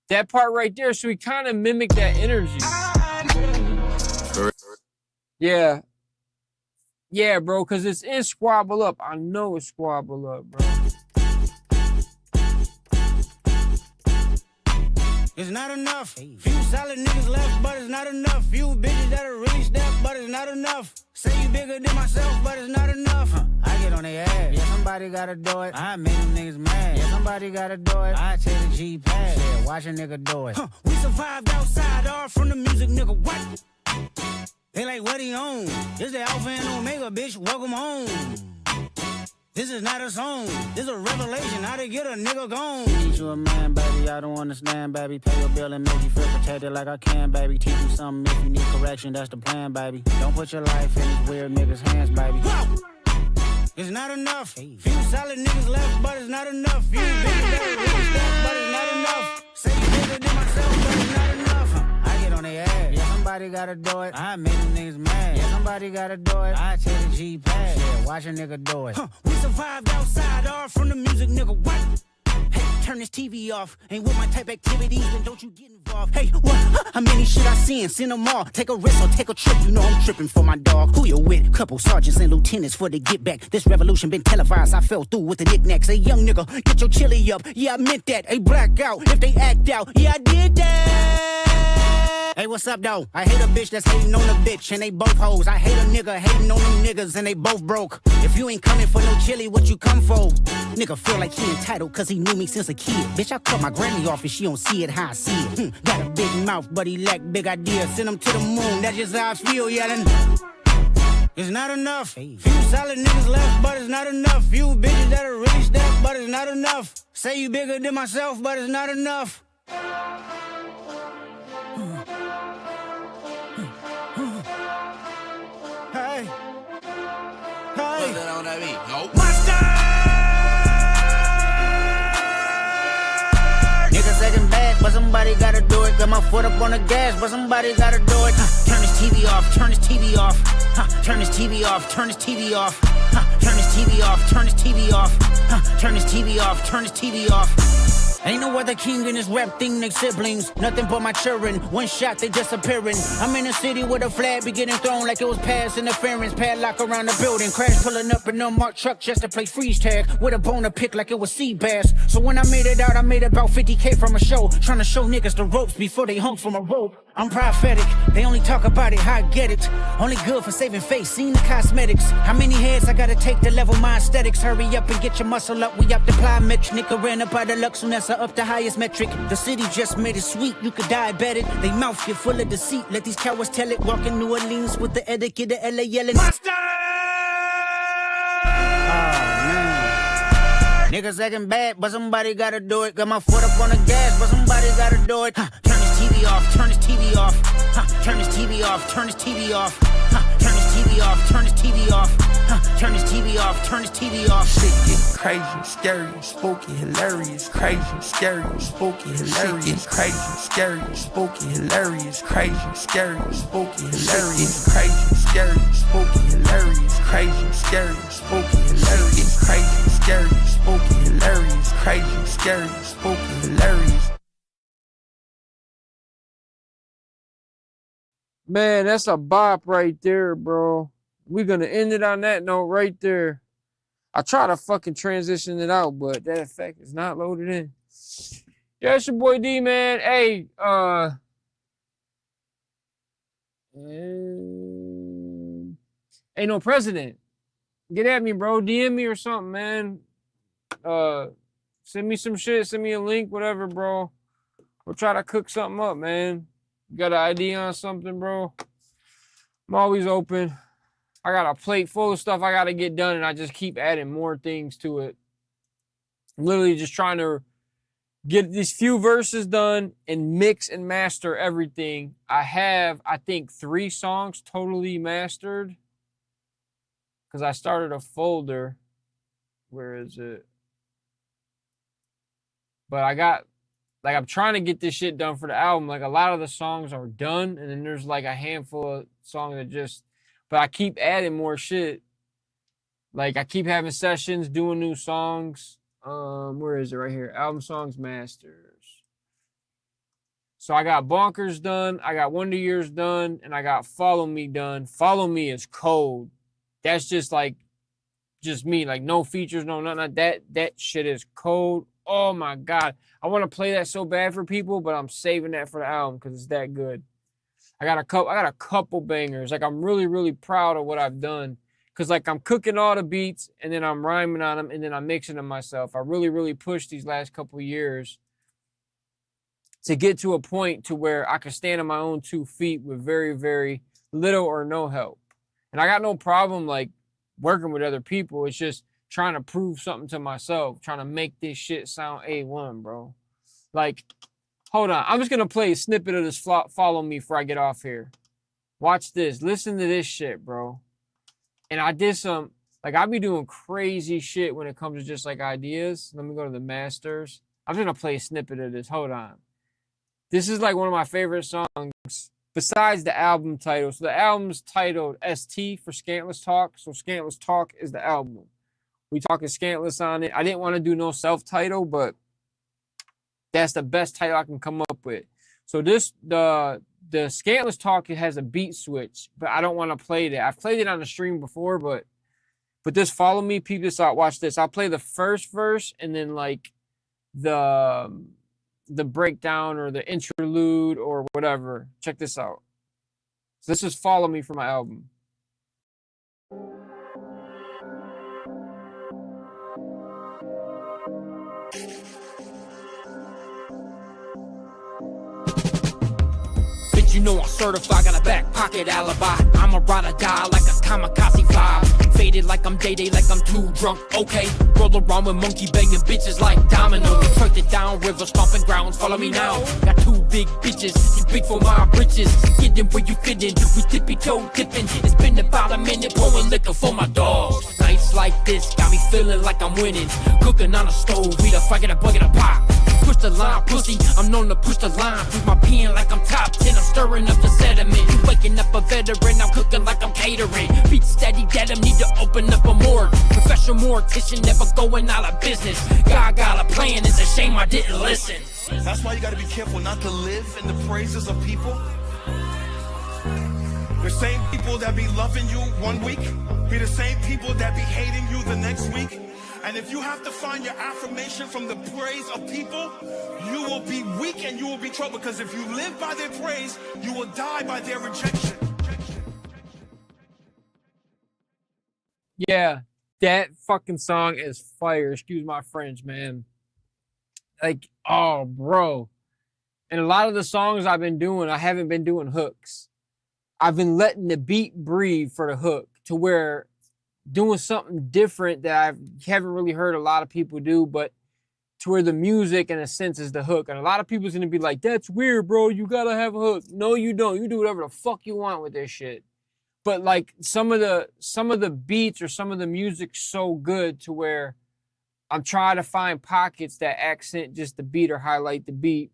S1: That part right there, so we kind of mimic that energy. Yeah. Yeah, bro, because it's in Squabble Up. I know it's Squabble Up, bro.
S10: It's not enough. Few solid niggas left, but it's not enough. Few bitches that are really stepped, but it's not enough. Say you bigger than myself, but it's not enough. I get on their ass. Yeah, somebody gotta do it. I make them niggas mad. Yeah, somebody gotta do it. I take the G pad. Yeah, watch a nigga do it. We survived outside, all from the music, nigga. What? They like, what he on? This the Alpha and Omega, bitch. Welcome home. This is not a song. This is a revelation. How to get a nigga gone. Teach you a man, baby. I don't understand, baby. Pay your bill and make you feel protected like I can, baby. Teach you something if you need correction. That's the plan, baby. Don't put your life in these weird niggas' hands, baby. Whoa! It's not enough. Few solid niggas left, but it's not enough. Few bitches that are really stuff, but it's not enough. Say you bigger than myself, but it's not enough. I get on their ass. Yeah, somebody gotta do it. I make them niggas mad. Yeah, somebody gotta do it. I take the G pad. Yeah, watch a nigga do it. We survived outside, all from the music, nigga. What? Hey, turn this TV off. Ain't with my type activities, then don't you get involved. Hey, what? How many shit I seen? Send them all. Take a risk or take a trip. You know I'm tripping for my dog. Who you with? Couple sergeants and lieutenants for the get back. This revolution been televised. I fell through with the knickknacks. Hey, young nigga, get your chili up. Yeah, I meant that. Hey, black out if they act out. Yeah, I did that. Hey, what's up, though? I hate a bitch that's hating on a bitch, and they both hoes. I hate a nigga hating on them niggas, and they both broke. If you ain't coming for no chili, what you come for? Nigga feel like he entitled, cause he knew me since a kid. Bitch, I cut my granny off and she don't see it how I see it. Got a big mouth, but he lack big ideas. Send him to the moon, that's just how I feel, yelling. It's not enough. Few solid niggas left, but it's not enough. Few bitches that are really stepped, but it's not enough. Say you bigger than myself, but it's not enough. Hey. Hey. Niggas acting bad, but somebody gotta do it. Got my foot up on the gas, but somebody gotta do it. Turn this TV off, turn this TV off. Turn this TV off, turn this TV off. Turn this TV off, turn this TV off. Turn this TV off, turn this TV off. Ain't no other king in this rap thing, they siblings. Nothing but my children. One shot, they disappearing. I'm in a city with a flag be getting thrown like it was past interference. Padlock around the building. Crash pulling up an unmarked truck just to play freeze tag. With a bone to pick like it was sea bass. So when I made it out, I made about 50K from a show. Trying to show niggas the ropes before they hung from a rope. I'm prophetic. They only talk about it, how I get it. Only good for saving face, seen the cosmetics. How many heads I gotta take to level my aesthetics? Hurry up and get your muscle up. We up to plyometric. Nigga ran up out of luck, soon as I up the highest metric. The city just made it sweet, you could diabetic. They mouth get full of deceit. Let these cowards tell it. Walk in New Orleans with the etiquette of LA yelling. Monster! Niggas acting bad, but somebody gotta do it. Got my foot up on the gas, but somebody gotta do it. Turn this TV off, turn this TV off. Turn this TV off, turn this TV off. Turn this TV off, turn this TV off. Turn this TV off, turn this TV off.
S8: Shit getting crazy, scary, spooky, hilarious. Crazy, scary, spooky, hilarious. Crazy, scary, spooky, hilarious. Crazy, scary, spooky, hilarious. Crazy, scary, spooky, hilarious, crazy, scary, spooky, hilarious, crazy, scary, spooky, hilarious, crazy, scary, spooky, hilarious.
S1: Man, that's a bop right there, bro. We're gonna end it on that note right there. I try to fucking transition it out, but that effect is not loaded in. Yeah, it's your boy D, man. Hey, ain't no president. Get at me, bro. DM me or something, man. Send me some shit. Send me a link, whatever, bro. We'll try to cook something up, man. You got an idea on something, bro? I'm always open. I got a plate full of stuff I got to get done, and I just keep adding more things to it. I'm literally just trying to get these few verses done and mix and master everything. I have, I think, 3 songs totally mastered because I started a folder. Where is it? But I got, like, I'm trying to get this shit done for the album. Like, a lot of the songs are done, and then there's like a handful of songs that just, but I keep adding more shit. Like, I keep having sessions, doing new songs. Where is it? Right here. Album songs masters. So I got Bonkers done. I got Wonder Years done. And I got Follow Me done. Follow Me is cold. That's just like, just me. Like, no features, no nothing. That shit is cold. Oh my God. I want to play that so bad for people, but I'm saving that for the album because it's that good. I got a couple bangers. Like, I'm really, really proud of what I've done. Because, like, I'm cooking all the beats, and then I'm rhyming on them, and then I'm mixing them myself. I really, really pushed these last couple of years to get to a point to where I can stand on my own 2 feet with very, very little or no help. And I got no problem, like, working with other people. It's just trying to prove something to myself, trying to make this shit sound A1, bro. Like, hold on. I'm just going to play a snippet of this Follow Me before I get off here. Watch this. Listen to this shit, bro. And I did some, like, I be doing crazy shit when it comes to just, like, ideas. Let me go to the masters. I'm just going to play a snippet of this. Hold on. This is, like, one of my favorite songs besides the album title. So the album's titled ST for Scantless Talk. So Scantless Talk is the album. We talking Scantless on it. I didn't want to do no self-title, but that's the best title I can come up with. So this, the Scantless Talk, it has a beat switch, but I don't want to play that. I've played it on the stream before, but this Follow Me, peep this out. Watch this. I'll play the first verse and then like the breakdown or the interlude or whatever. Check this out. So this is Follow Me from my album.
S2: You know I'm certified, got a back pocket alibi. I'm a ride or die like a kamikaze vibe. Faded like I'm day-day, like I'm too drunk, okay. Roll around with monkey banging bitches like domino. Detroit it down, river stomping grounds, follow me now. Got 2 big bitches, too big for my britches. Get in where you fit in, we tippy-toe tipping. It's been about a minute, pouring liquor for my dogs. Nights like this, got me feeling like I'm winning. Cooking on a stove, eat a fry, get a bucket of pop. Push the line, pussy, I'm known to push the line. Prove my pen like I'm top 10, I'm stirring up the sediment. You waking up a veteran, I'm cooking like I'm catering. Beat steady, dead, need to open up a morgue. Professional mortician, never going out of business. God got a plan, it's a shame I didn't listen.
S8: That's why you gotta be careful not to live in the praises of people. The same people that be loving you one week be the same people that be hating you the next week. And if you have to find your affirmation from the praise of people, you will be weak and you will be troubled. Because if you live by their praise, you will die by their rejection.
S1: Yeah, that fucking song is fire. Excuse my French, man. Like, oh, bro. And a lot of the songs I've been doing, I haven't been doing hooks. I've been letting the beat breathe for the hook to where doing something different that I haven't really heard a lot of people do, but to where the music, in a sense, is the hook. And a lot of people's going to be like, that's weird, bro. You got to have a hook. No, you don't. You do whatever the fuck you want with this shit. But like some of the beats or some of the music's so good to where I'm trying to find pockets that accent just the beat or highlight the beat.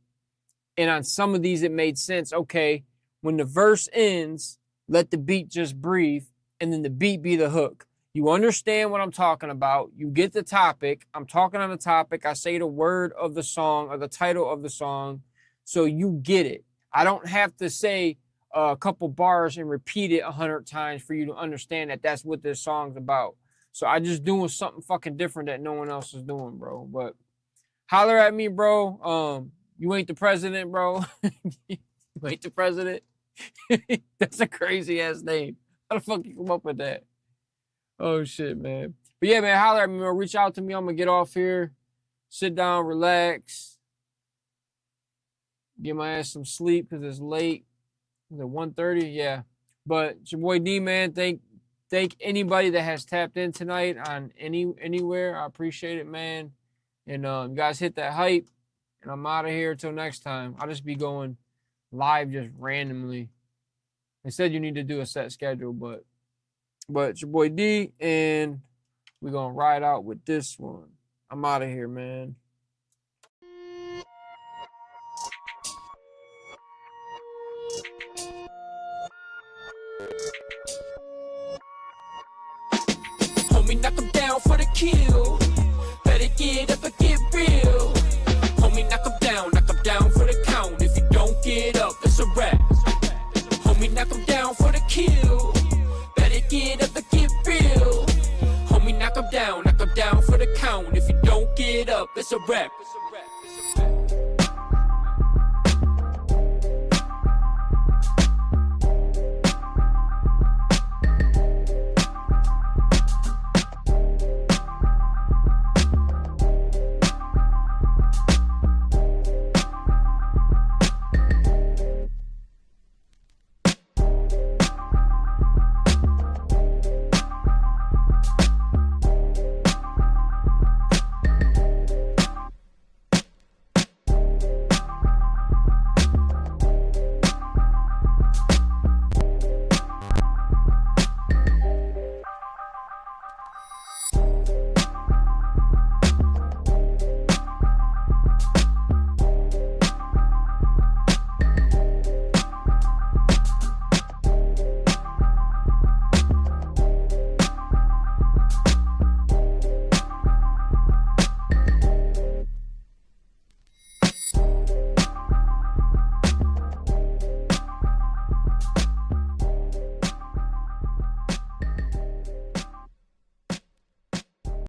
S1: And on some of these, it made sense. Okay, when the verse ends, let the beat just breathe, and then the beat be the hook. You understand what I'm talking about. You get the topic. I'm talking on the topic. I say the word of the song or the title of the song, so you get it. I don't have to say a couple bars and repeat it 100 times for you to understand that that's what this song's about. So I just doing something fucking different that no one else is doing, bro. But holler at me, bro. You ain't the president, bro. You ain't the president. That's a crazy ass name. How the fuck you come up with that? Oh shit, man. But yeah, man, holler at me, man. Reach out to me. I'm gonna get off here, sit down, relax, get my ass some sleep because it's late. Is it 1:30? Yeah. But it's your boy D, man. Thank anybody that has tapped in tonight on anywhere. I appreciate it, man. And you guys hit that hype. And I'm out of here till next time. I'll just be going live just randomly. They said you need to do a set schedule, but it's your boy D, and we're gonna ride out with this one. I'm out of here, man.
S2: Homie, knock him down for the kill. Better get up